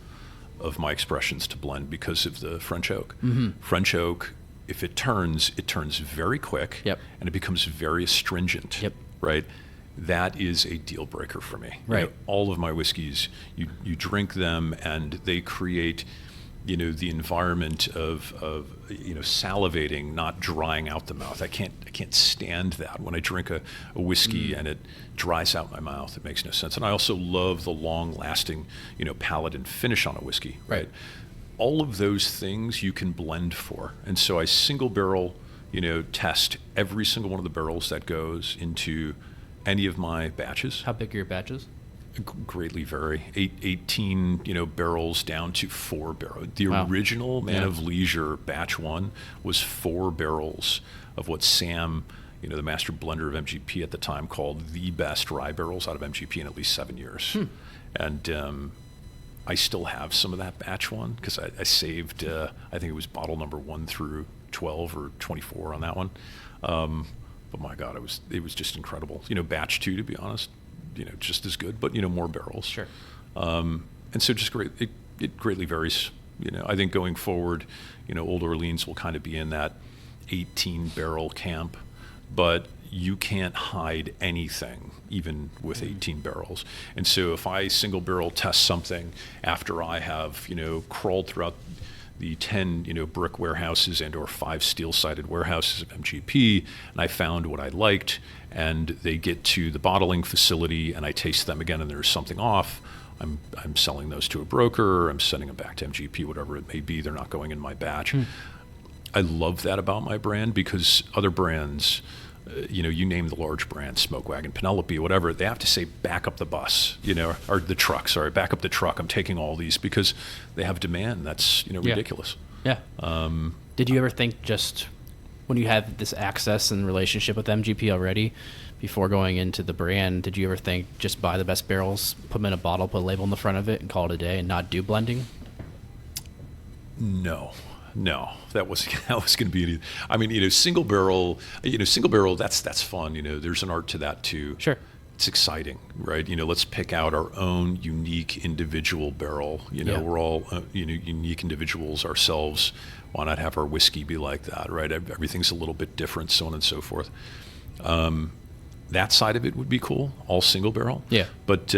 Speaker 2: of my expressions to blend because of the French oak.
Speaker 1: Mm-hmm.
Speaker 2: French oak, if it turns very quick, and it becomes very astringent, right? That is a deal breaker for me.
Speaker 1: Right.
Speaker 2: All of my whiskeys, you drink them and they create, the environment of salivating, not drying out the mouth. I can't stand that when I drink a whiskey and it dries out my mouth. It makes no sense. And I also love the long-lasting, palate and finish on a whiskey. Right. All of those things you can blend for, and so I single barrel, test every single one of the barrels that goes into any of my batches.
Speaker 1: How big are your batches?
Speaker 2: Greatly vary. 18, barrels down to 4 barrels. The original Man of Leisure batch 1 was 4 barrels of what Sam, the master blender of MGP at the time, called the best rye barrels out of MGP in at least 7 years. And I still have some of that batch 1 because I saved, I think it was bottle number 1 through 12 or 24 on that one. But my God, it was just incredible. Batch 2, to be honest, just as good, but more barrels.
Speaker 1: Sure.
Speaker 2: And so just great. It greatly varies. I think going forward, Old Orleans will kind of be in that 18 barrel camp, but you can't hide anything even with 18 barrels. And so if I single barrel test something after I have crawled throughout the 10 brick warehouses and or 5 steel-sided warehouses of MGP, and I found what I liked, and they get to the bottling facility and I taste them again and there's something off, I'm selling those to a broker, I'm sending them back to MGP, whatever it may be. They're not going in my batch. I love that about my brand because other brands, you name the large brands, Smoke Wagon, Penelope, whatever, they have to say back up the bus, or the truck, back up the truck. I'm taking all these because they have demand. That's, ridiculous.
Speaker 1: Yeah. Did you ever think, just when you had this access and relationship with MGP already, before going into the brand, did you ever think just buy the best barrels, put them in a bottle, put a label in the front of it and call it a day and not do blending?
Speaker 2: No, that was going to be any. I mean, single barrel. That's fun. There's an art to that too.
Speaker 1: Sure.
Speaker 2: it's exciting, right? Let's pick out our own unique individual barrel. We're all unique individuals ourselves. Why not have our whiskey be like that, right? Everything's a little bit different, so on and so forth. That side of it would be cool, all single barrel.
Speaker 1: Yeah.
Speaker 2: But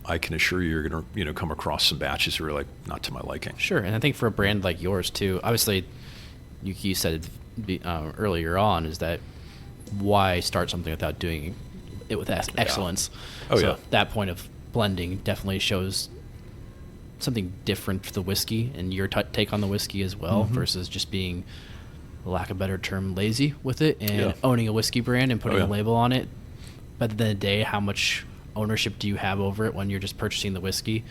Speaker 2: I can assure you're going to come across some batches that are like not to my liking.
Speaker 1: Sure, and I think for a brand like yours too, obviously, you said earlier on is that why start something without doing it with excellence?
Speaker 2: Oh,
Speaker 1: so
Speaker 2: yeah.
Speaker 1: that point of blending definitely shows something different for the whiskey and your take on the whiskey as well, versus just being, for lack of a better term, lazy with it and owning a whiskey brand and putting a label on it. But at the end of the day, how much ownership do you have over it when you're just purchasing the whiskey,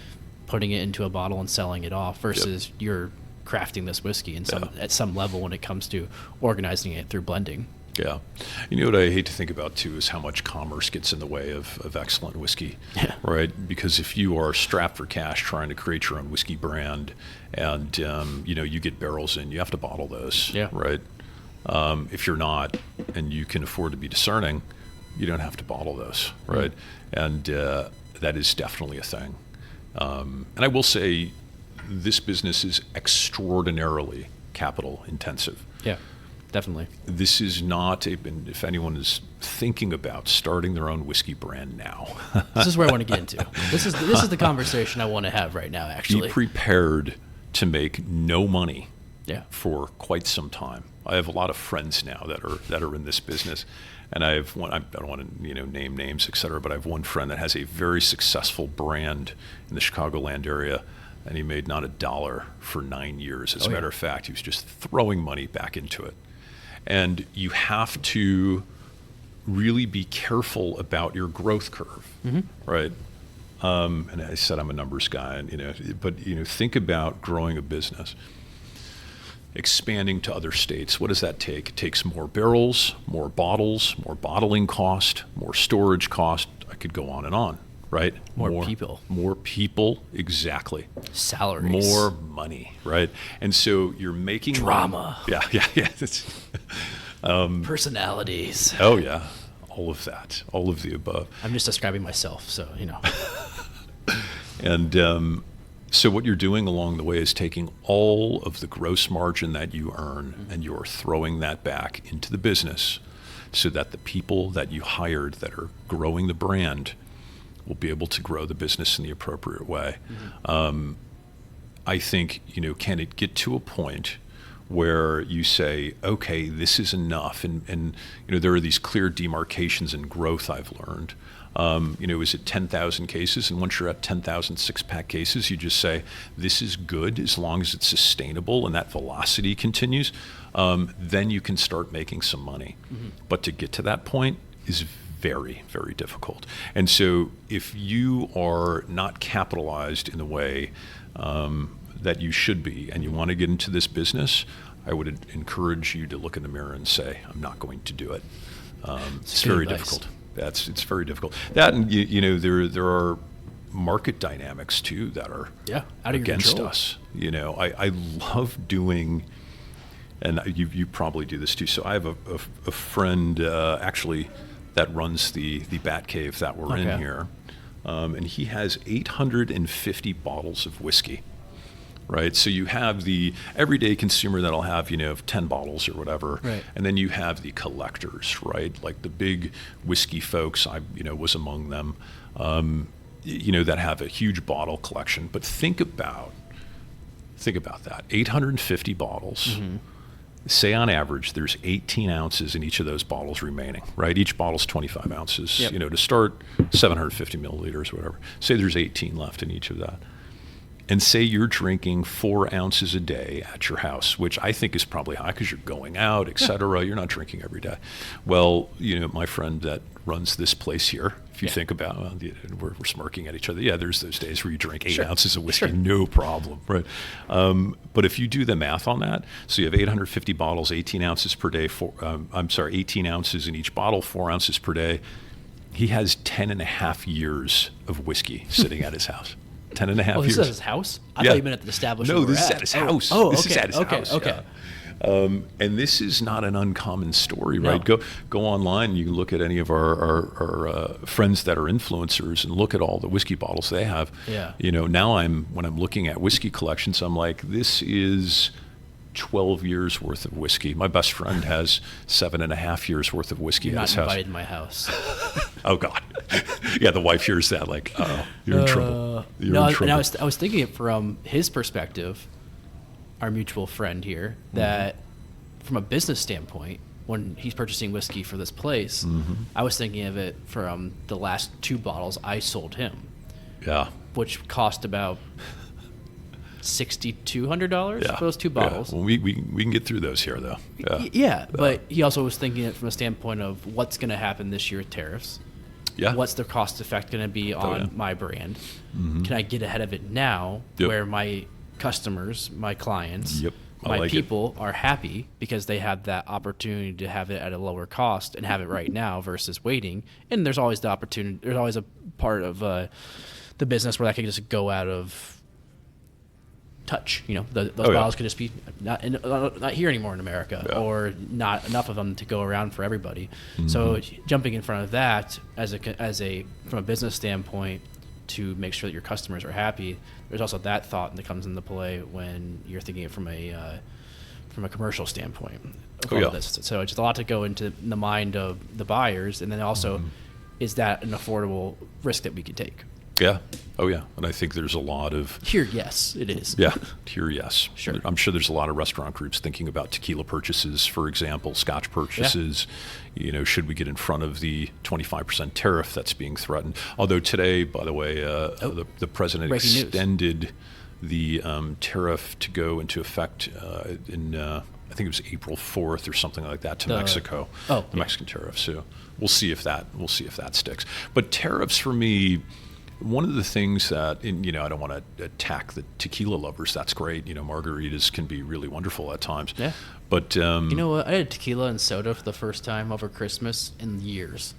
Speaker 1: putting it into a bottle and selling it off, versus you're crafting this whiskey at some level when it comes to organizing it through blending?
Speaker 2: Yeah. What I hate to think about, too, is how much commerce gets in the way of excellent whiskey, right? Because if you are strapped for cash trying to create your own whiskey brand and, you get barrels in, you have to bottle those, right? If you're not and you can afford to be discerning, you don't have to bottle those, right? And that is definitely a thing. And I will say this business is extraordinarily capital intensive.
Speaker 1: Yeah. Definitely.
Speaker 2: This is not if anyone is thinking about starting their own whiskey brand now.
Speaker 1: This is where I want to get into. This is the conversation I want to have right now, actually.
Speaker 2: Be prepared to make no money
Speaker 1: for
Speaker 2: quite some time. I have a lot of friends now that are in this business. And I have one, I don't want to name names, et cetera, but I have one friend that has a very successful brand in the Chicagoland area, and he made not a dollar for 9 years. As a matter of fact, he was just throwing money back into it. And you have to really be careful about your growth curve, right? And I said I'm a numbers guy, and but think about growing a business, expanding to other states. What does that take? It takes more barrels, more bottles, more bottling cost, more storage cost. I could go on and on, right?
Speaker 1: More people.
Speaker 2: More people, exactly.
Speaker 1: Salaries.
Speaker 2: More money, right? And so you're making
Speaker 1: drama.
Speaker 2: Yeah.
Speaker 1: Personalities.
Speaker 2: Oh, yeah. All of that. All of the above.
Speaker 1: I'm just describing myself, so,
Speaker 2: And so what you're doing along the way is taking all of the gross margin that you earn and you're throwing that back into the business so that the people that you hired that are growing the brand will be able to grow the business in the appropriate way. I think, can it get to a point where you say, okay, this is enough, and there are these clear demarcations in growth I've learned. Is it 10,000 cases? And once you're at 10,000 six-pack cases, you just say, this is good as long as it's sustainable and that velocity continues. Then you can start making some money. But to get to that point is very, very difficult. And so if you are not capitalized in the way that you should be and you want to get into this business, I would encourage you to look in the mirror and say, I'm not going to do it. It's very difficult. It's very difficult. That, and there are market dynamics too that are
Speaker 1: out of
Speaker 2: against
Speaker 1: your
Speaker 2: us. I love doing, and you probably do this too. So I have a friend actually that runs the Bat Cave that we're in here, and he has 850 bottles of whiskey. Right, so you have the everyday consumer that'll have 10 bottles or whatever,
Speaker 1: right.
Speaker 2: And then you have the collectors, right? Like the big whiskey folks. I was among them, that have a huge bottle collection. But think about that: 850 bottles. Say on average, there's 18 ounces in each of those bottles remaining, right? Each bottle's 25 ounces. To start, 750 milliliters, or whatever. Say there's 18 left in each of that. And say you're drinking 4 ounces a day at your house, which I think is probably high because you're going out, et cetera. You're not drinking every day. Well, my friend that runs this place here, if you think about we're smirking at each other. Yeah, there's those days where you drink 8 ounces of whiskey, no problem, right? But if you do the math on that, so you have 850 bottles, 18 ounces per day, 18 ounces in each bottle, 4 ounces per day. He has 10 and a half years of whiskey sitting at his house. 10 and a half years.
Speaker 1: This is at his house? I thought you meant at the establishment.
Speaker 2: No, this is at his house.
Speaker 1: This
Speaker 2: is at his house.
Speaker 1: Okay.
Speaker 2: And this is not an uncommon story,
Speaker 1: No.
Speaker 2: right? Go online. You can look at any of our friends that are influencers and look at all the whiskey bottles they have.
Speaker 1: Yeah.
Speaker 2: Now when I'm looking at whiskey collections, I'm like, this is 12 years worth of whiskey. My best friend has 7.5 years worth of whiskey
Speaker 1: You're
Speaker 2: at
Speaker 1: not
Speaker 2: his house.
Speaker 1: invited to my house.
Speaker 2: Oh God. Yeah, the wife hears that like, oh, you're in trouble. You're
Speaker 1: No,
Speaker 2: in trouble.
Speaker 1: and I was thinking it from his perspective, our mutual friend here, that from a business standpoint, when he's purchasing whiskey for this place, I was thinking of it from the last 2 bottles I sold him,
Speaker 2: Yeah.
Speaker 1: which cost about $6,200 for those 2 bottles.
Speaker 2: Yeah. Well, we can get through those here, though. Yeah.
Speaker 1: Yeah, but he also was thinking it from a standpoint of what's going to happen this year with tariffs.
Speaker 2: Yeah.
Speaker 1: What's the cost effect going to be on
Speaker 2: yeah.
Speaker 1: my brand? Can I get ahead of it now
Speaker 2: Yep.
Speaker 1: where my customers, my clients,
Speaker 2: Yep. I
Speaker 1: my
Speaker 2: like it.
Speaker 1: people are happy because they have that opportunity to have it at a lower cost and have it right now versus waiting. And there's always the opportunity, there's always a part of the business where that can just go out of touch. Those bottles could just be not here anymore in America, or not enough of them to go around for everybody. So jumping in front of that as a from a business standpoint to make sure that your customers are happy, there's also that thought that comes into play when you're thinking it from a commercial standpoint of all of this. So it's just a lot to go into the mind of the buyers, and then also is that an affordable risk that we could take?
Speaker 2: Yeah. Oh, yeah. And I think there's a lot of...
Speaker 1: Here, yes, it is.
Speaker 2: Yeah. Here, yes.
Speaker 1: Sure.
Speaker 2: I'm sure there's a lot of restaurant groups thinking about tequila purchases, for example, scotch purchases. Should we get in front of the 25% tariff that's being threatened? Although today, by the way, the president
Speaker 1: Breaking news.
Speaker 2: extended the tariff to go into effect in... I think it was April 4th or something like that to Mexico.
Speaker 1: The
Speaker 2: Mexican tariff. So we'll see if that sticks. But tariffs for me, one of the things that, I don't want to attack the tequila lovers. That's great. Margaritas can be really wonderful at times.
Speaker 1: Yeah.
Speaker 2: But
Speaker 1: you know what? I had tequila and soda for the first time over Christmas in years,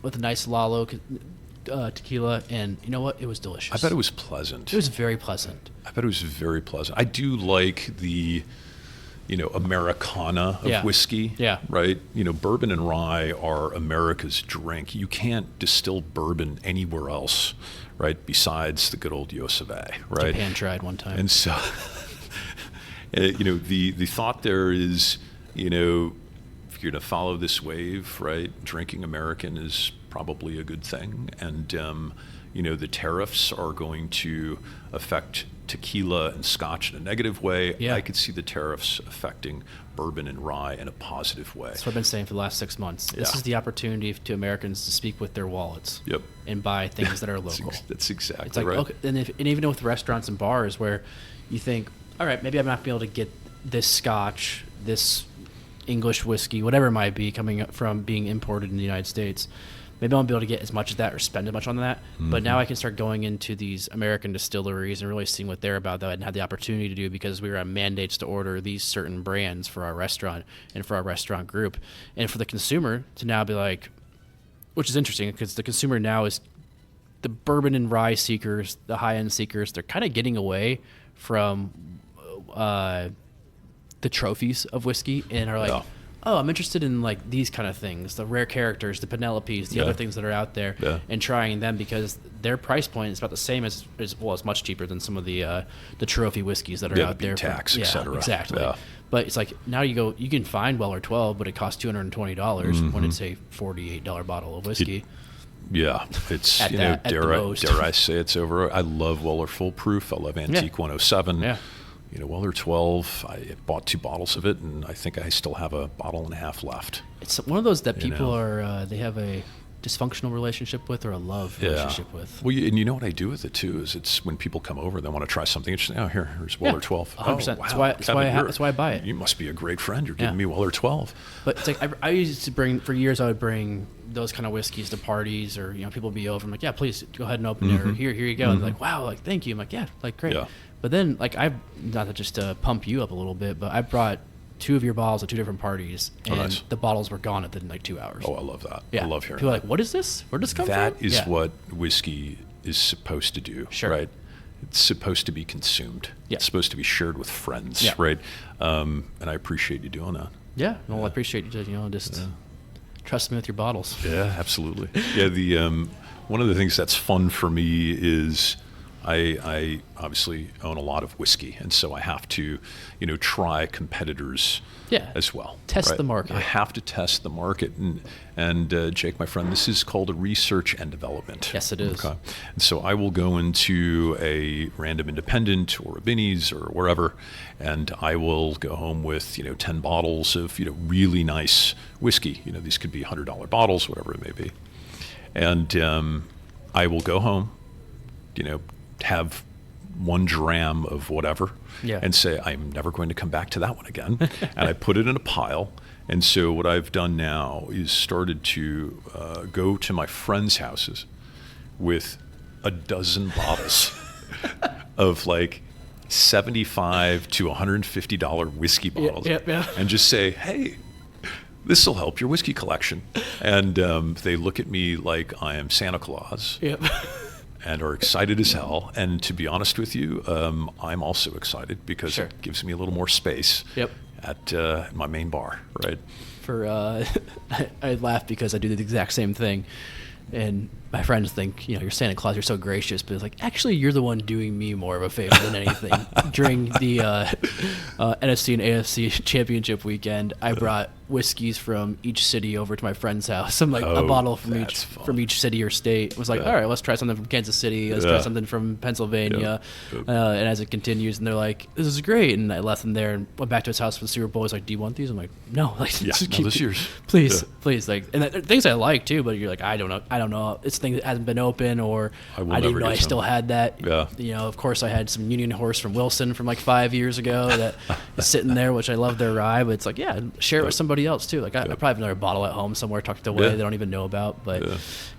Speaker 1: with a nice Lalo tequila, and you know what? It was delicious.
Speaker 2: I bet it was pleasant.
Speaker 1: It was very pleasant.
Speaker 2: I bet it was very pleasant. I do like the Americana of whiskey.
Speaker 1: Yeah.
Speaker 2: Right? Bourbon and rye are America's drink. You can't distill bourbon anywhere else, right, besides the good old US of A, right?
Speaker 1: Japan tried one time.
Speaker 2: And so, the thought there is, if you're going to follow this wave, right, drinking American is probably a good thing. And, the tariffs are going to affect tequila and scotch in a negative way.
Speaker 1: Yeah.
Speaker 2: I could see the tariffs affecting bourbon and rye in a positive way.
Speaker 1: That's what I've been saying for the last 6 months. This is the opportunity to Americans to speak with their wallets.
Speaker 2: Yep.
Speaker 1: And buy things that are local.
Speaker 2: That's exactly
Speaker 1: it's like,
Speaker 2: right.
Speaker 1: Okay, and even with restaurants and bars where you think, all right, maybe I'm not going to be able to get this scotch, this English whiskey, whatever it might be, coming up from being imported in the United States. Maybe I won't be able to get as much of that or spend as much on that. But now I can start going into these American distilleries and really seeing what they're about that I hadn't had the opportunity to do because we were on mandates to order these certain brands for our restaurant and for our restaurant group. And for the consumer to now be like, which is interesting because the consumer now is the bourbon and rye seekers, the high-end seekers, they're kind of getting away from the trophies of whiskey and are like, oh, I'm interested in like these kind of things, the rare characters, the Penelopes, the other things that are out there, and trying them because their price point is about the same as well, it's much cheaper than some of the trophy whiskeys that are out there.
Speaker 2: Tax, etc.
Speaker 1: Exactly. Yeah. But it's like now you can find Weller 12, but it costs $220 when it's a $48 bottle of whiskey.
Speaker 2: It's dare I say it's over. I love Weller Full Proof. I love Antique 107.
Speaker 1: Yeah.
Speaker 2: Weller 12, I bought 2 bottles of it, and I think I still have a bottle and a half left.
Speaker 1: It's one of those that people are, they have a dysfunctional relationship with or a love relationship with.
Speaker 2: Well, and you know what I do with it, too, is it's when people come over, they want to try something interesting. Oh, here's Weller 12.
Speaker 1: 100%.
Speaker 2: Oh, wow.
Speaker 1: That's why I buy it.
Speaker 2: You must be a great friend. You're giving me Weller 12.
Speaker 1: But it's like I used to bring, for years I would bring those kind of whiskeys to parties or, people would be over. I'm like, yeah, please go ahead and open it. Or here you go. And they're like, wow, like, thank you. I'm like, yeah, like, great. Yeah. But then, like, not to just pump you up a little bit, but I brought 2 of your bottles at 2 different parties, and the bottles were gone within like 2 hours.
Speaker 2: Oh, I love that.
Speaker 1: Yeah.
Speaker 2: I love hearing
Speaker 1: people are like, what is this? Where does this come from?
Speaker 2: That is what whiskey is supposed to do, right? it's supposed to be consumed.
Speaker 1: Yeah.
Speaker 2: It's supposed to be shared with friends,
Speaker 1: Yeah.
Speaker 2: right? And I appreciate you doing that.
Speaker 1: Yeah. Well, I appreciate you just trust me with your bottles.
Speaker 2: Yeah, absolutely. Yeah, the one of the things that's fun for me is I obviously own a lot of whiskey, and so I have to, try competitors as well.
Speaker 1: Test
Speaker 2: right?
Speaker 1: the market.
Speaker 2: I have to test the market, and Jake, my friend, this is called a research and development.
Speaker 1: Yes, it is.
Speaker 2: Okay. And so I will go into a random independent or a Binny's or wherever, and I will go home with 10 bottles of really nice whiskey. These could be $100 bottles, whatever it may be, and I will go home, have 1 dram of whatever, and say, I'm never going to come back to that one again. And I put it in a pile. And so what I've done now is started to go to my friends' houses with a dozen bottles of like $75 to $150 whiskey bottles, and just say, hey, this will help your whiskey collection. And they look at me like I am Santa Claus. And are excited as hell. And to be honest with you, I'm also excited because it gives me a little more space at my main bar, right?
Speaker 1: I laugh because I do the exact same thing. And my friends think, you're Santa Claus, you're so gracious, but it's like, actually, you're the one doing me more of a favor than anything. During the NFC and AFC championship weekend, I brought whiskeys from each city over to my friend's house. I'm like, a bottle from each city or state. It was like, all right, let's try something from Kansas City. Let's try something from Pennsylvania. And as it continues, and they're like, this is great. And I left them there and went back to his house for the Super Bowl. He's like, do you want these? I'm like, no.
Speaker 2: This is yours.
Speaker 1: Please. Like, and things I like too, but you're like, I don't know. It's things that hasn't been open, or I didn't know I still had that. Of course, I had some Union Horse from Wilson from like 5 years ago that is sitting there, which I love their rye, but it's like, share it with somebody else too. Like I probably have another bottle at home somewhere tucked away they don't even know about, but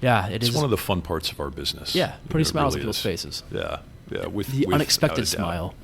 Speaker 1: it's
Speaker 2: one of the fun parts of our business.
Speaker 1: Putting smiles
Speaker 2: really
Speaker 1: on people's faces.
Speaker 2: With
Speaker 1: the unexpected smile.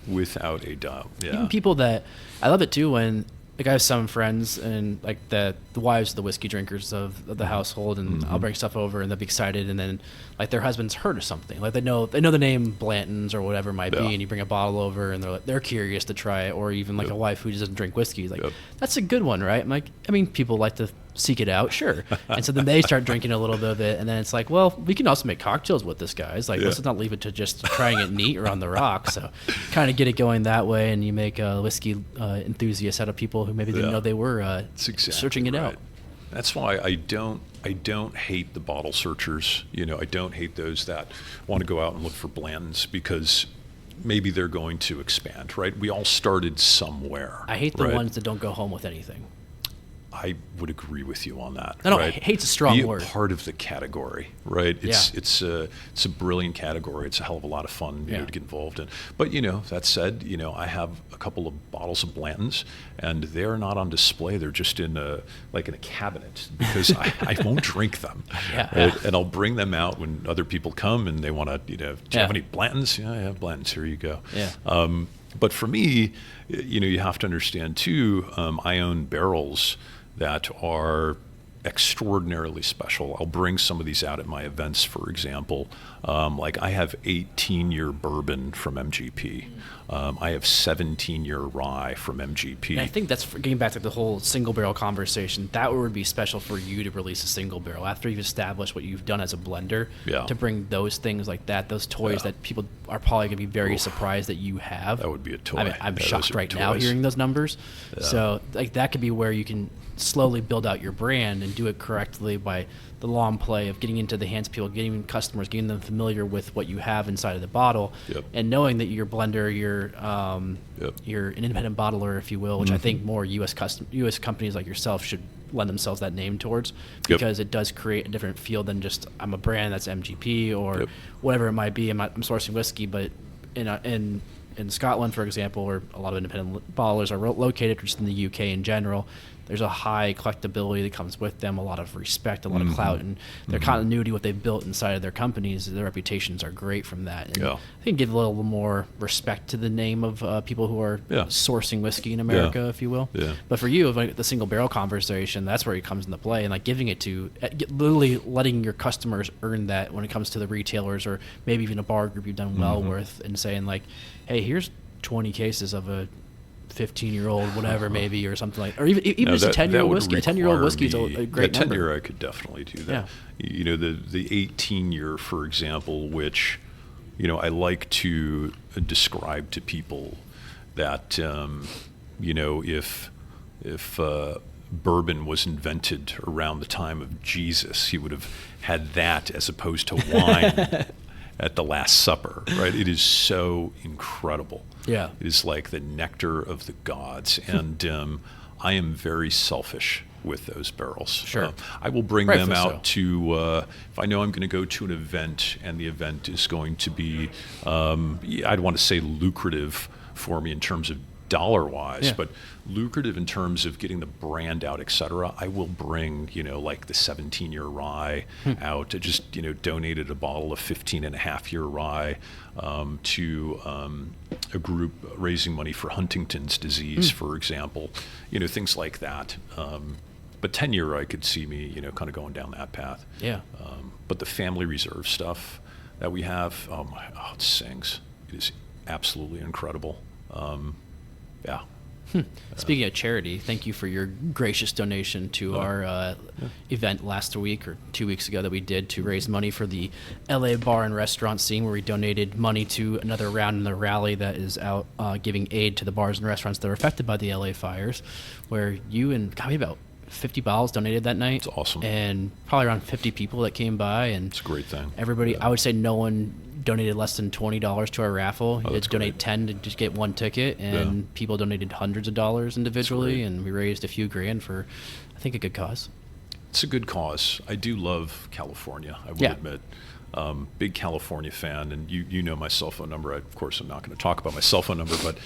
Speaker 2: Without a doubt.
Speaker 1: Even people that I love it too when like I have some friends and like the wives of the whiskey drinkers of the household, and I'll bring stuff over and they'll be excited, and then like their husband's heard of something, like they know the name Blanton's or whatever it might be, and you bring a bottle over and they're curious to try it, or even like a wife who doesn't drink whiskey, like that's a good one, right? I'm like, I mean, people like to seek it out, sure. And so then they start drinking a little bit of it, and then it's like, well, we can also make cocktails with this, guys. Like, let's not leave it to just trying it neat or on the rocks. So kind of get it going that way, and you make a whiskey enthusiast out of people who maybe didn't know they were searching it out.
Speaker 2: That's why I don't hate the bottle searchers. I don't hate those that want to go out and look for Blanton's, because maybe they're going to expand, right? We all started somewhere.
Speaker 1: I hate the ones that don't go home with anything.
Speaker 2: I would agree with you on that.
Speaker 1: No, hate's a strong word.
Speaker 2: Be part of the category, right? It's a brilliant category. It's a hell of a lot of fun, to get involved in. But that said, I have a couple of bottles of Blanton's, and they're not on display. They're just in a cabinet, because I won't drink them. And I'll bring them out when other people come and they want to, do you have any Blanton's? Yeah, I have Blanton's. Here you go. But for me, you have to understand too, I own barrels that are extraordinarily special. I'll bring some of these out at my events, for example. Like I have 18-year bourbon from MGP. I have 17-year rye from MGP.
Speaker 1: And I think that's getting back to the whole single barrel conversation. That would be special for you to release a single barrel after you've established what you've done as a blender. To bring those things like that, those toys that people are probably going to be very surprised that you have.
Speaker 2: That would be a toy.
Speaker 1: I mean, I'm shocked right now hearing those numbers. So like that could be where you can slowly build out your brand and do it correctly by the long play of getting into the hands of people, getting customers, getting them familiar with what you have inside of the bottle, and knowing that your blender, you're an independent bottler, if you will, which I think more U.S. companies like yourself should lend themselves that name towards, because it does create a different feel than just I'm a brand that's MGP or whatever it might be. I'm sourcing whiskey, but in Scotland, for example, where a lot of independent bottlers are located, just in the UK in general, there's a high collectability that comes with them, a lot of respect, a lot of clout, and their continuity, what they've built inside of their companies, their reputations are great from that. And I think give a little more respect to the name of people who are sourcing whiskey in America, if you will. Yeah. But for you, like the single barrel conversation, that's where it comes into play, and like giving it to, literally letting your customers earn that when it comes to the retailers or maybe even a bar group you've done well with, and saying like, hey, here's 20 cases of a 15-year-old whatever maybe, or something like, or even just a 10-year-old whiskey. A 10-year-old whiskey is a great number.
Speaker 2: 10-year I could definitely do that. You know, the 18-year, for example, which, you know, I like to describe to people that, you know, if bourbon was invented around the time of Jesus, he would have had that as opposed to wine at the Last Supper, right? It is so incredible. Yeah. It is like the nectar of the gods. And I am very selfish with those barrels. Sure. I will bring them out to, if I know I'm going to go to an event and the event is going to be, I'd want to say lucrative for me in terms of dollar-wise, but lucrative in terms of getting the brand out, et cetera, I will bring, you know, like the 17-year rye out. I just, you know, donated a bottle of 15-and-a-half-year rye to a group raising money for Huntington's disease, for example, you know, things like that. But 10-year, I could see me, you know, kind of going down that path. Yeah. But the family reserve stuff that we have, it sings. It is absolutely incredible. Yeah.
Speaker 1: Speaking of charity, thank you for your gracious donation to our event last week or 2 weeks ago that we did to raise money for the LA bar and restaurant scene, where we donated money to another round in the rally that is out giving aid to the bars and restaurants that are affected by the LA fires, where you and probably about 50 bottles donated that night.
Speaker 2: It's awesome.
Speaker 1: And probably around 50 people that came by. And
Speaker 2: it's a great thing.
Speaker 1: Everybody, I would say no one donated less than $20 to our raffle. You had to donate 10 to just get one ticket, and people donated hundreds of dollars individually, and we raised a few grand for, I think, a good cause.
Speaker 2: It's a good cause. I do love California, I will admit. Big California fan, and you know my cell phone number. Of course, I'm not going to talk about my cell phone number, but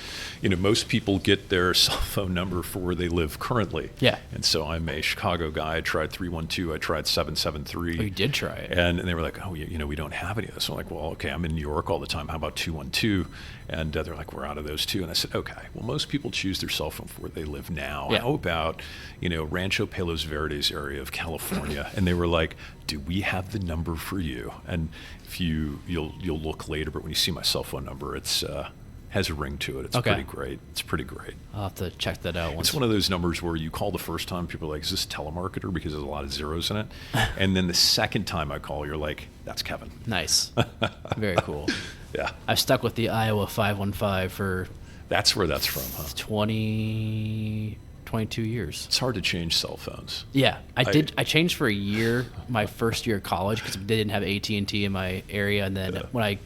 Speaker 2: you know, most people get their cell phone number for where they live currently. Yeah. And so I'm a Chicago guy. I tried 312. I tried 773.
Speaker 1: Oh, you did try it.
Speaker 2: And they were like, oh, you know, we don't have any of this. I'm like, well, okay, I'm in New York all the time. How about 212? And they're like, we're out of those too. And I said, okay, well, most people choose their cell phone for where they live now. Yeah. How about, you know, Rancho Palos Verdes area of California? And they were like, do we have the number for you? And if you'll look later, but when you see my cell phone number, it's has a ring to it. It's pretty great. It's pretty great.
Speaker 1: I'll have to check that out once.
Speaker 2: It's one of those numbers where you call the first time, people are like, is this a telemarketer? Because there's a lot of zeros in it. And then the second time I call, you're like, that's Kevin.
Speaker 1: Nice. Very cool.
Speaker 2: Yeah.
Speaker 1: I've stuck with the Iowa 515 for...
Speaker 2: That's where that's from, huh?
Speaker 1: 22 years.
Speaker 2: It's hard to change cell phones.
Speaker 1: Yeah, I changed for a year, my first year of college, because they didn't have AT&T in my area, and then when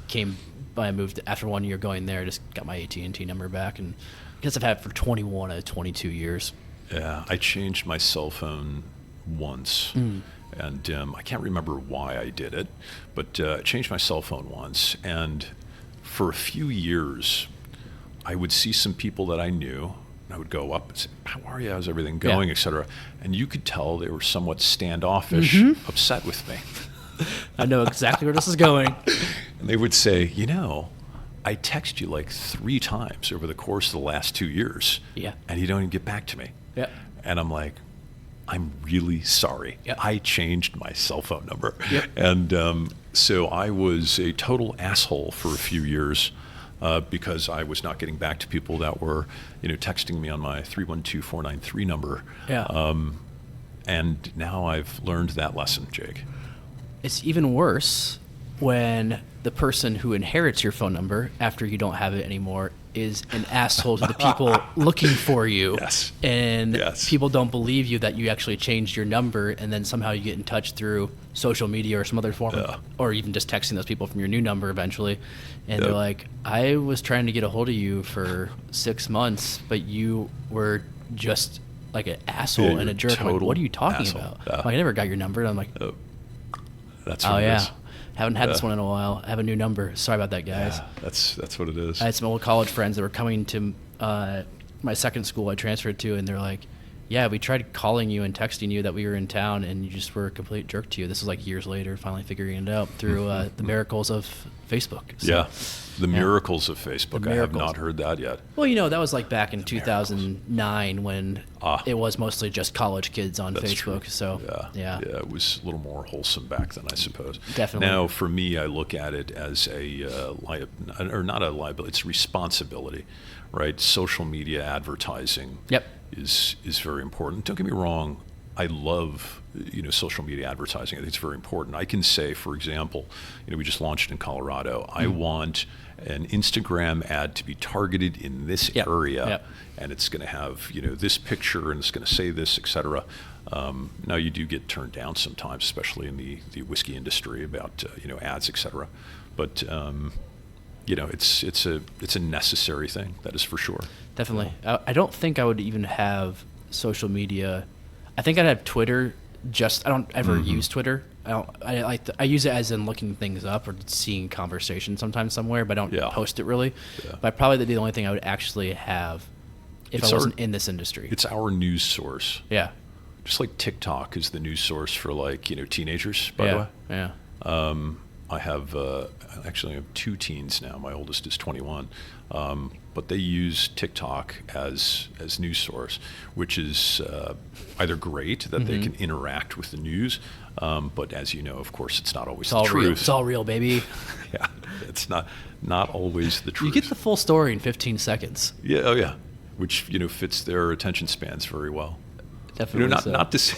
Speaker 1: I moved after 1 year going there, I just got my AT&T number back, and I guess I've had it for 21 out of 22 years.
Speaker 2: Yeah, I changed my cell phone once, and I can't remember why I did it, but I changed my cell phone once, and for a few years, I would see some people that I knew. I would go up and say, how are you? How's everything going, et cetera? And you could tell they were somewhat standoffish, upset with me.
Speaker 1: I know exactly where this is going.
Speaker 2: And they would say, you know, I text you like 3 times over the course of the last 2 years. Yeah. And you don't even get back to me. Yeah. And I'm like, I'm really sorry. Yep. I changed my cell phone number. Yep. And so I was a total asshole for a few years. Because I was not getting back to people that were, you know, texting me on my 312-493 number. Yeah. And now I've learned that lesson, Jake.
Speaker 1: It's even worse when the person who inherits your phone number after you don't have it anymore is an asshole to the people looking for you.
Speaker 2: Yes.
Speaker 1: And people don't believe you that you actually changed your number, and then somehow you get in touch through social media or some other form, or even just texting those people from your new number eventually. And they're like, I was trying to get a hold of you for 6 months, but you were just like an asshole and a jerk. Like, what are you talking about? Like, I never got your number. And I'm like,
Speaker 2: that's what it is.
Speaker 1: Haven't had this one in a while. I have a new number. Sorry about that, guys.
Speaker 2: Yeah, that's what it is.
Speaker 1: I had some old college friends that were coming to my second school I transferred to, and they're like, Yeah, we tried calling you and texting you that we were in town, and you just were a complete jerk to you. This is like years later, finally figuring it out through the miracles of Facebook. So,
Speaker 2: Yeah, the miracles of Facebook. I have
Speaker 1: miracles.
Speaker 2: not heard that yet.
Speaker 1: Well, that was like back in 2009 when it was mostly just college kids on
Speaker 2: That's
Speaker 1: Facebook.
Speaker 2: true.
Speaker 1: So, yeah.
Speaker 2: It was a little more wholesome back then, I suppose.
Speaker 1: Definitely.
Speaker 2: Now, for me, I look at it as not a liability, it's a responsibility, right? Social media advertising
Speaker 1: Yep.
Speaker 2: is very important. Don't get me wrong, I love social media advertising. I think it's very important. I can say, for example, we just launched in Colorado. I want an Instagram ad to be targeted in this area, and it's going to have this picture, and it's going to say this, etc. Now you do get turned down sometimes, especially in the whiskey industry about ads, etc. But it's a necessary thing. That is for sure.
Speaker 1: Definitely. I don't think I would even have social media. I think I'd have Twitter. I don't ever use Twitter. I use it as in looking things up or seeing conversation sometimes somewhere, but I don't post it really. Yeah. But probably the only thing I would actually have if I wasn't in this industry.
Speaker 2: It's our news source.
Speaker 1: Yeah.
Speaker 2: Just like TikTok is the news source for teenagers, by the way.
Speaker 1: Yeah.
Speaker 2: I have actually I have 2 teens now. My oldest is 21, but they use TikTok as news source, which is either great that they can interact with the news, but as you know, of course, it's not always the truth.
Speaker 1: Real. It's all real, baby.
Speaker 2: Yeah, it's not always the truth.
Speaker 1: You get the full story in 15 seconds.
Speaker 2: Yeah, oh yeah, which fits their attention spans very well.
Speaker 1: Definitely.
Speaker 2: Not to say,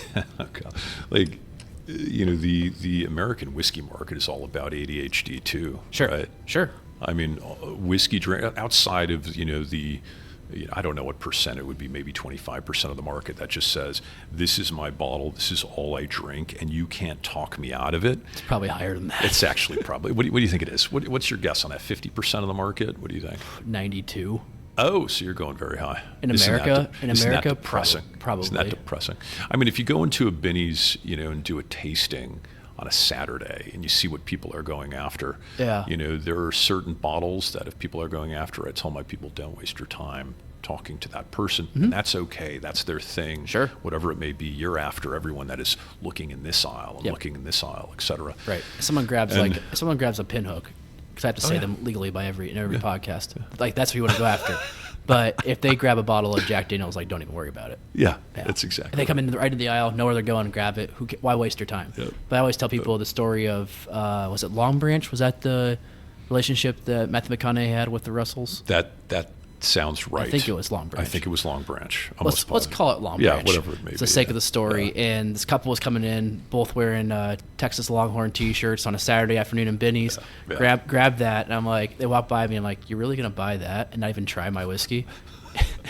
Speaker 2: like. The American whiskey market is all about ADHD too.
Speaker 1: Sure.
Speaker 2: Right?
Speaker 1: Sure.
Speaker 2: I mean, whiskey drink outside of I don't know what percent it would be, maybe 25% of the market that just says, this is my bottle, this is all I drink, and you can't talk me out of it.
Speaker 1: It's probably higher than that.
Speaker 2: It's actually probably. What do you think it is? What's your guess on that? 50% of the market? What do you think?
Speaker 1: 92.
Speaker 2: Oh, so you're going very high.
Speaker 1: In America?
Speaker 2: Isn't that depressing?
Speaker 1: Probably.
Speaker 2: Isn't that depressing? I mean, if you go into a Binny's, and do a tasting on a Saturday and you see what people are going after, there are certain bottles that if people are going after, I tell my people, don't waste your time talking to that person. And that's okay. That's their thing.
Speaker 1: Sure.
Speaker 2: Whatever it may be, you're after everyone that is looking in this aisle and looking in this aisle, et cetera.
Speaker 1: Right. Someone grabs a pinhook. I have to say them legally in every podcast. Like, that's what you want to go after. But if they grab a bottle of Jack Daniels, don't even worry about it.
Speaker 2: Yeah, that's exactly.
Speaker 1: If they come right in the aisle, know where they're going, grab it. Why waste your time? Yep. But I always tell people the story of, was it Long Branch? Was that the relationship that Matthew McConaughey had with the Russells?
Speaker 2: That sounds right.
Speaker 1: I think it was Long Branch.
Speaker 2: I think it was Long Branch.
Speaker 1: Let's call it Long Branch.
Speaker 2: Yeah, whatever it may be.
Speaker 1: For the sake of the story. Yeah. And this couple was coming in, both wearing Texas Longhorn T-shirts on a Saturday afternoon in Binny's. Yeah. Grab that. And I'm like, they walk by me. I'm like, you're really going to buy that and not even try my whiskey?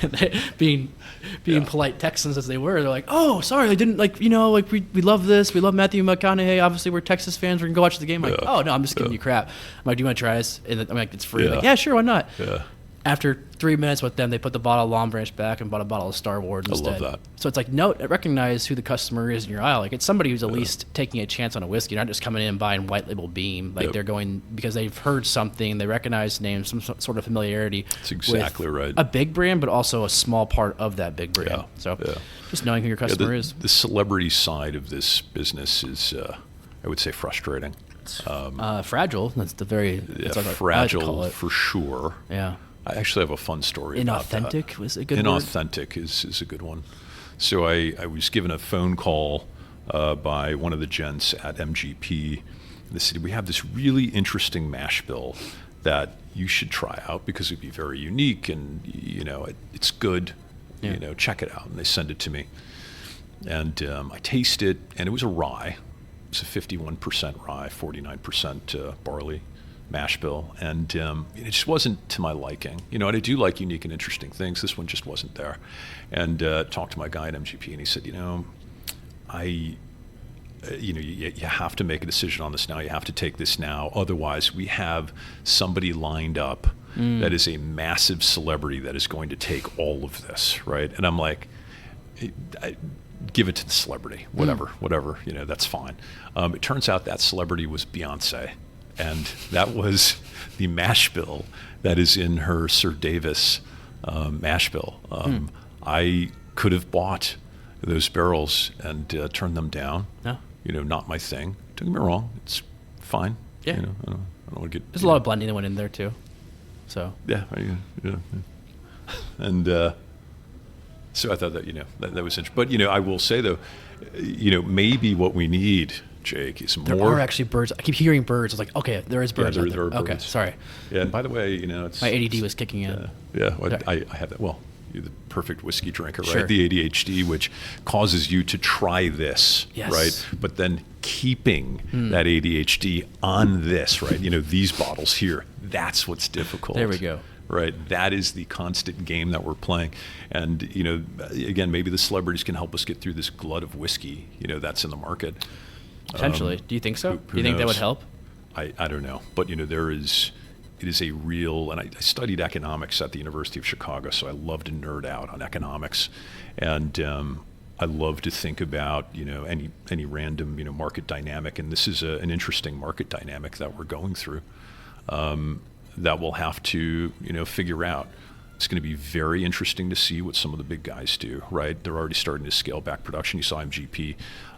Speaker 1: And they, being polite Texans as they were, they're like, oh, sorry, they didn't we love this. We love Matthew McConaughey. Obviously, we're Texas fans. We're going to go watch the game. I'm like, oh, no, I'm just giving you crap. I'm like, do you want to try this? And I'm like, it's free. Yeah. Like, yeah, sure, why not? Yeah. After 3 minutes with them, they put the bottle of Long Branch back and bought a bottle of Star Wars instead.
Speaker 2: I love that.
Speaker 1: So it's like, recognize who the customer is in your aisle. Like, it's somebody who's at least taking a chance on a whiskey, not just coming in and buying white label Beam. Like, they're going because they've heard something, they recognize names, some sort of familiarity.
Speaker 2: That's exactly right.
Speaker 1: A big brand, but also a small part of that big brand. Yeah. So just knowing who your customer is.
Speaker 2: The celebrity side of this business is, I would say, frustrating.
Speaker 1: Fragile. That's the very
Speaker 2: fragile for sure.
Speaker 1: Yeah.
Speaker 2: I actually have a fun story about that.
Speaker 1: Inauthentic was a good word?
Speaker 2: Inauthentic is a good one. So I was given a phone call by one of the gents at MGP. They said, we have this really interesting mash bill that you should try out because it'd be very unique and, it's good. Yeah. Check it out. And they send it to me. And I taste it, and it was a rye. It's a 51% rye, 49% barley mash bill, and it just wasn't to my liking. And I do like unique and interesting things. This one just wasn't there. And talked to my guy at MGP, and he said, you have to make a decision on this now. You have to take this now. Otherwise, we have somebody lined up that is a massive celebrity that is going to take all of this, right? And I'm like, give it to the celebrity, whatever, that's fine. It turns out that celebrity was Beyonce. And that was the mash bill that is in her Sir Davis mash bill. I could have bought those barrels and turn them down.
Speaker 1: No.
Speaker 2: Not my thing. Don't get me wrong, it's fine.
Speaker 1: Yeah.
Speaker 2: I don't want to get.
Speaker 1: There's a lot of blending that went in there too. So.
Speaker 2: Yeah. And so I thought that that was interesting. But I will say though, maybe what we need, Jake, is more.
Speaker 1: There are actually birds. I keep hearing birds. I was like, okay, there is birds.
Speaker 2: Yeah,
Speaker 1: out
Speaker 2: there
Speaker 1: there.
Speaker 2: are
Speaker 1: Okay,
Speaker 2: birds.
Speaker 1: sorry.
Speaker 2: Yeah, and by the way, it's
Speaker 1: My ADD was kicking in.
Speaker 2: Well, I have that. Well, you're the perfect whiskey drinker, right?
Speaker 1: Sure.
Speaker 2: The ADHD, which causes you to try this,
Speaker 1: Yes.
Speaker 2: right? But then keeping that ADHD on this, right? These bottles here, that's what's difficult.
Speaker 1: There we go.
Speaker 2: Right, that is the constant game that we're playing, and again, maybe the celebrities can help us get through this glut of whiskey, that's in the market.
Speaker 1: Potentially. Do you think so?
Speaker 2: Who
Speaker 1: Do you think that would
Speaker 2: knows?
Speaker 1: help?
Speaker 2: I don't know, but it is a real, and I studied economics at the University of Chicago, so I love to nerd out on economics, and I love to think about any random market dynamic, and this is an interesting market dynamic that we're going through. That we'll have to, figure out. It's going to be very interesting to see what some of the big guys do, right? They're already starting to scale back production. You saw MGP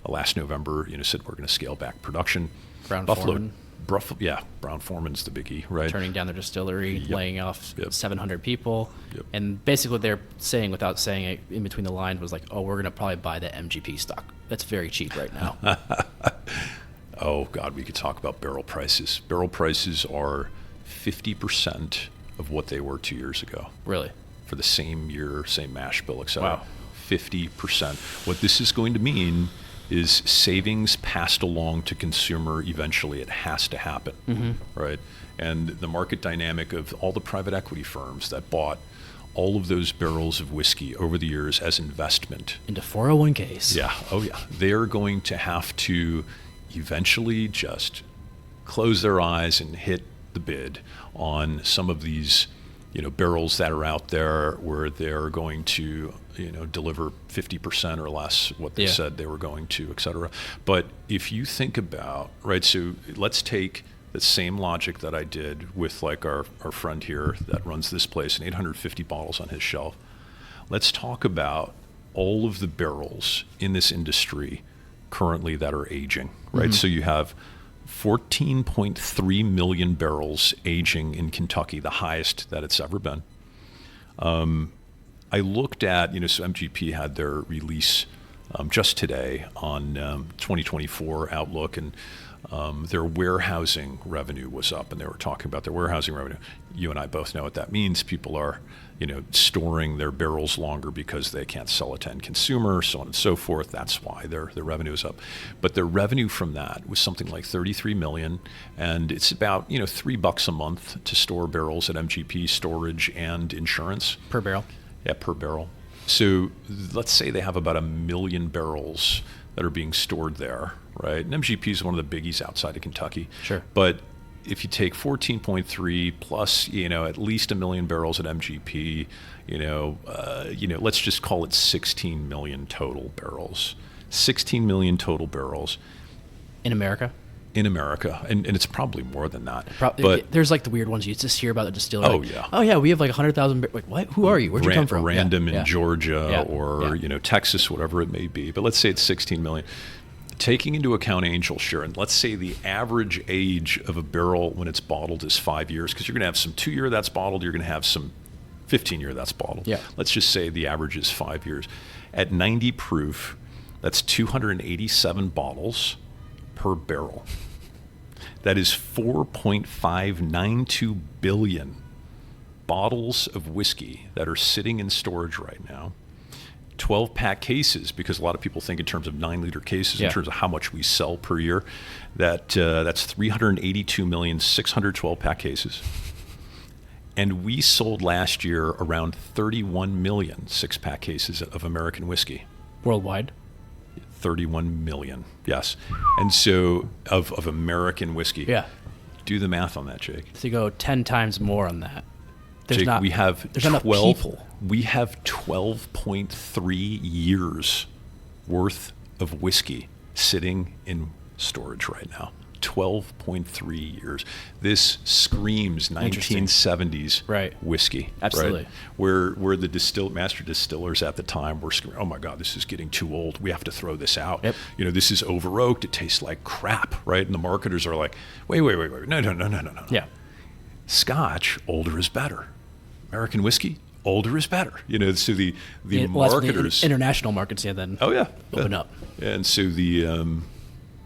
Speaker 2: last November, said we're going to scale back production.
Speaker 1: Brown-Forman.
Speaker 2: Brown-Forman's the biggie, right?
Speaker 1: Turning down their distillery, laying off 700 people.
Speaker 2: Yep.
Speaker 1: And basically what they're saying, without saying it in between the lines, was like, oh, we're going to probably buy the MGP stock. That's very cheap right now.
Speaker 2: Oh, God, we could talk about barrel prices. Barrel prices are 50% of what they were 2 years ago.
Speaker 1: Really?
Speaker 2: For the same year, same mash bill, et cetera.
Speaker 1: Wow.
Speaker 2: 50%. What this is going to mean is savings passed along to consumer eventually. It has to happen, right? And the market dynamic of all the private equity firms that bought all of those barrels of whiskey over the years as investment.
Speaker 1: Into 401ks.
Speaker 2: Yeah. Oh, yeah. They're going to have to eventually just close their eyes and hit the bid on some of these, barrels that are out there where they're going to, deliver 50% or less what they said they were going to, et cetera. But if you think about, right, so let's take the same logic that I did with like our friend here that runs this place and 850 bottles on his shelf. Let's talk about all of the barrels in this industry currently that are aging, right? So you have 14.3 million barrels aging in Kentucky, the highest that it's ever been. I looked at, so MGP had their release just today on 2024 outlook, and their warehousing revenue was up, and they were talking about their warehousing revenue. You and I both know what that means. People are, storing their barrels longer because they can't sell it to end consumer, so on and so forth. That's why their revenue is up. But their revenue from that was something like $33 million, and it's about $3 a month to store barrels at MGP, storage and insurance.
Speaker 1: Per barrel?
Speaker 2: Yeah, per barrel. So let's say they have about 1 million barrels that are being stored there, right? And MGP is one of the biggies outside of Kentucky.
Speaker 1: Sure.
Speaker 2: But if you take 14.3 plus, at least 1 million barrels at MGP, let's just call it 16 million total barrels. 16 million total barrels.
Speaker 1: In America?
Speaker 2: In America, and it's probably more than that.
Speaker 1: But there's like the weird ones you just hear about the distillery.
Speaker 2: Oh,
Speaker 1: like,
Speaker 2: yeah.
Speaker 1: Oh yeah, we have like 100,000. Like what? Who are you? Where'd you come from?
Speaker 2: Random in Georgia or
Speaker 1: Yeah.
Speaker 2: Texas, whatever it may be. But let's say it's 16 million. Taking into account angel share, and let's say the average age of a barrel when it's bottled is 5 years, because you're going to have some 2-year that's bottled, you're going to have some 15-year that's bottled.
Speaker 1: Yeah.
Speaker 2: Let's just say the average is 5 years. At 90 proof, that's 287 bottles per barrel. That is 4.592 billion bottles of whiskey that are sitting in storage right now. 12-pack cases, because a lot of people think in terms of 9-liter cases, in terms of how much we sell per year. That's 382,612-pack cases. And we sold last year around 31 million 6-pack cases of American whiskey.
Speaker 1: Worldwide?
Speaker 2: 31 million, yes. And so of American whiskey.
Speaker 1: Yeah.
Speaker 2: Do the math on that, Jake.
Speaker 1: So you go 10 times more on that.
Speaker 2: Jake, we have
Speaker 1: there's not enough people.
Speaker 2: We have 12.3 years worth of whiskey sitting in storage right now. 12.3 years. This screams 1970s
Speaker 1: Right.
Speaker 2: whiskey.
Speaker 1: Absolutely.
Speaker 2: Right? Where the master distillers at the time were screaming, oh my God, this is getting too old. We have to throw this out.
Speaker 1: Yep.
Speaker 2: This is over oaked. It tastes like crap, right? And the marketers are like, wait. No.
Speaker 1: Yeah.
Speaker 2: Scotch, older is better. American whiskey, older is better. So the
Speaker 1: Well,
Speaker 2: marketers.
Speaker 1: the international markets, then open up.
Speaker 2: And so the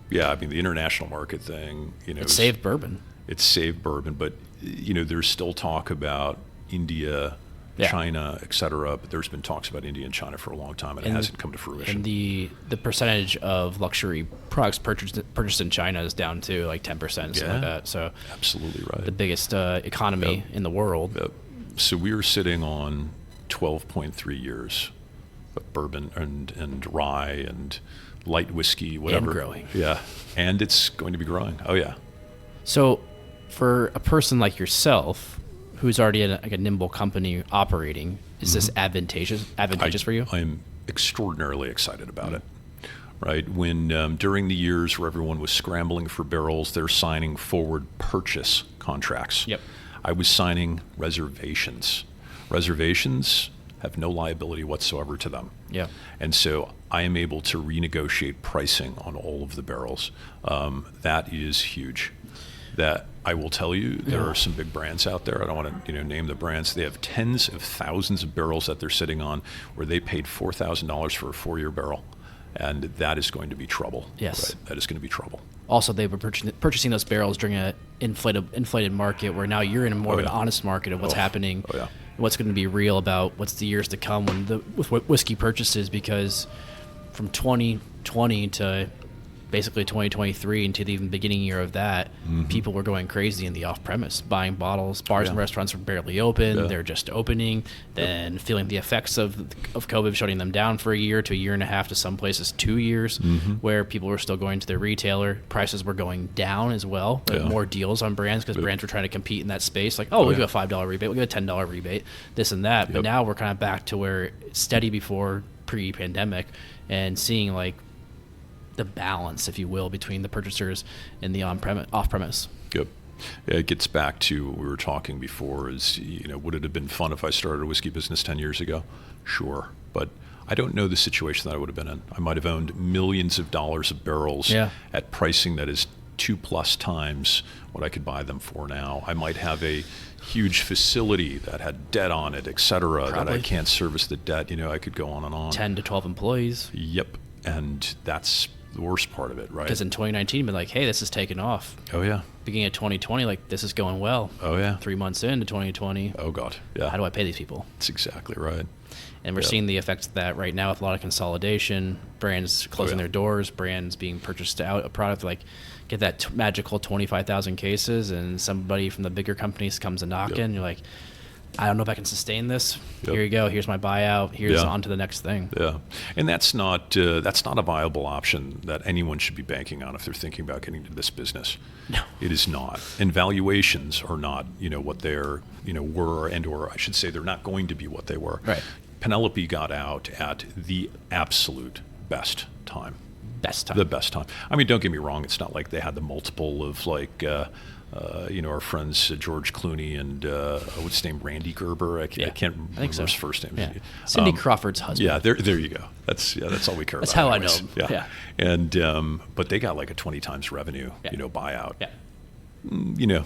Speaker 2: international market thing,
Speaker 1: It saved bourbon.
Speaker 2: It's saved bourbon, but there's still talk about India, China, et cetera. But there's been talks about India and China for a long time, and it hasn't come to fruition.
Speaker 1: And the percentage of luxury products purchased in China is down to like 10%, something like that. So
Speaker 2: absolutely right.
Speaker 1: The biggest economy in the world.
Speaker 2: Yep. So we are sitting on 12.3 years of bourbon and rye and light whiskey, whatever.
Speaker 1: And growing.
Speaker 2: Yeah, and it's going to be growing. Oh yeah.
Speaker 1: So, for a person like yourself, who's already in a nimble company operating, is this advantageous for you?
Speaker 2: I'm extraordinarily excited about it. Right, when during the years where everyone was scrambling for barrels, they're signing forward purchase contracts.
Speaker 1: Yep.
Speaker 2: I was signing reservations. Reservations have no liability whatsoever to them.
Speaker 1: Yeah.
Speaker 2: And so I am able to renegotiate pricing on all of the barrels. That is huge. That I will tell you, there are some big brands out there. I don't want to name the brands. They have tens of thousands of barrels that they're sitting on where they paid $4,000 for a 4-year barrel. And that is going to be trouble.
Speaker 1: Yes.
Speaker 2: Right? That is going to be trouble.
Speaker 1: Also, they were purchasing those barrels during an inflated market where now you're in more of an honest market of what's happening, what's going to be real about what's the years to come with whiskey purchases, because from 2020 to basically 2023 into the even beginning year of that, people were going crazy in the off-premise, buying bottles. Bars and restaurants were barely open. They're just opening, then feeling the effects of COVID shutting them down for a year to a year and a half, to some places 2 years, where people were still going to their retailer. Prices were going down as well. More deals on brands because brands were trying to compete in that space. Like, we'll give a $5 rebate, we'll give a $10 rebate, this and that. But now we're kind of back to where it's steady before pre-pandemic, and seeing like the balance, if you will, between the purchasers and the off-premise.
Speaker 2: Yep. It gets back to what we were talking before is, would it have been fun if I started a whiskey business 10 years ago? Sure. But I don't know the situation that I would have been in. I might have owned millions of dollars of barrels at pricing that is 2+ times what I could buy them for now. I might have a huge facility that had debt on it, et cetera, that I can't service the debt. I could go on and on.
Speaker 1: 10 to 12 employees.
Speaker 2: Yep. And that's the worst part of it, right?
Speaker 1: Because in 2019, been like, hey, this is taking off.
Speaker 2: Oh yeah.
Speaker 1: Beginning of 2020, like, this is going well.
Speaker 2: Oh yeah.
Speaker 1: 3 months into 2020.
Speaker 2: Oh God. Yeah.
Speaker 1: How do I pay these people?
Speaker 2: That's exactly right.
Speaker 1: And we're seeing the effects of that right now with a lot of consolidation, brands closing their doors, brands being purchased out. A product like get that magical 25,000 cases, and somebody from the bigger companies comes and knocking. And you're like, I don't know if I can sustain this. Here you go. Here's my buyout. Here's on to the next thing.
Speaker 2: Yeah, and that's not a viable option that anyone should be banking on if they're thinking about getting into this business.
Speaker 1: No,
Speaker 2: it is not. And valuations are not, what they're, were, and or I should say, they're not going to be what they were.
Speaker 1: Right.
Speaker 2: Penelope got out at the absolute best time. The best time. I mean, don't get me wrong. It's not like they had the multiple of like. Our friends George Clooney and what's his name, Randy Gerber. I can't remember his first name.
Speaker 1: Yeah. Cindy Crawford's husband.
Speaker 2: Yeah, there you go. That's all we care
Speaker 1: that's
Speaker 2: about.
Speaker 1: That's how
Speaker 2: anyways.
Speaker 1: I know him.
Speaker 2: Yeah. And but they got like a 20 times revenue, buyout.
Speaker 1: Yeah.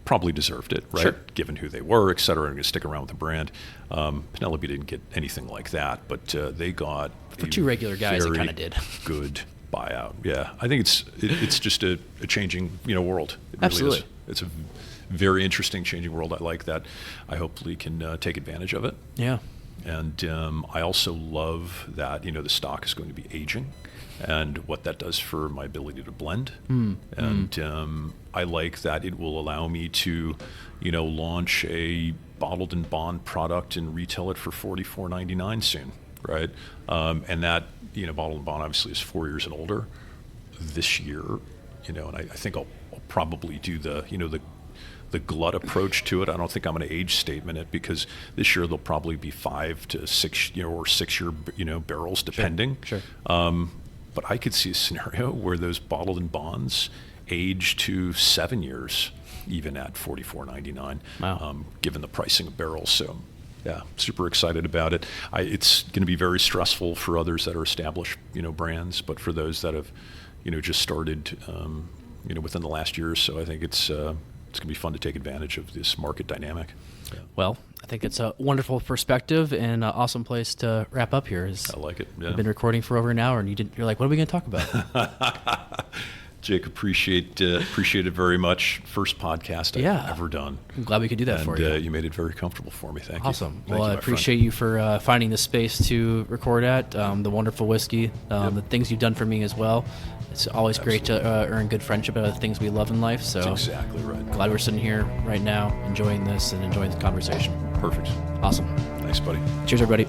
Speaker 2: Probably deserved it, right?
Speaker 1: Sure.
Speaker 2: Given who they were, et cetera, and going to stick around with the brand. Penelope didn't get anything like that, but they got
Speaker 1: for two regular guys. It kind of did.
Speaker 2: Good buyout. Yeah, I think it's just a changing world. It really
Speaker 1: Absolutely
Speaker 2: is. It's a very interesting changing world. I like that. I hopefully can take advantage of it.
Speaker 1: Yeah.
Speaker 2: And I also love that the stock is going to be aging, and what that does for my ability to blend. And I like that it will allow me to launch a bottled and bond product and retail it for $44.99 soon, right? And that bottled and bond obviously is 4 years and older this year, and I think I'll probably do the glut approach to it. I don't think I'm going to age statement it, because this year there'll probably be 5 to 6 or 6 year barrels depending.
Speaker 1: Sure.
Speaker 2: But I could see a scenario where those bottled and bonds age to 7 years, even at $44.99.
Speaker 1: Wow.
Speaker 2: Given the pricing of barrels. So, yeah, super excited about it. It's going to be very stressful for others that are established, brands, but for those that have, just started, within the last year or so, I think it's going to be fun to take advantage of this market dynamic. Yeah.
Speaker 1: Well, I think it's a wonderful perspective and an awesome place to wrap up here.
Speaker 2: I like it. Yeah.
Speaker 1: We've been recording for over an hour, and you're like, what are we going to talk about?
Speaker 2: Jake, appreciate it very much. First podcast I've ever done.
Speaker 1: I'm glad we could do that for you.
Speaker 2: You made it very comfortable for me. Thank you.
Speaker 1: Awesome.
Speaker 2: Thank
Speaker 1: well,
Speaker 2: you,
Speaker 1: I appreciate you for finding the space to record at, the wonderful whiskey, the things you've done for me as well. It's always great to earn good friendship out of the things we love in life. So
Speaker 2: that's exactly right.
Speaker 1: Glad we're sitting here right now enjoying this and enjoying the conversation.
Speaker 2: Perfect.
Speaker 1: Awesome.
Speaker 2: Thanks, buddy.
Speaker 1: Cheers, everybody.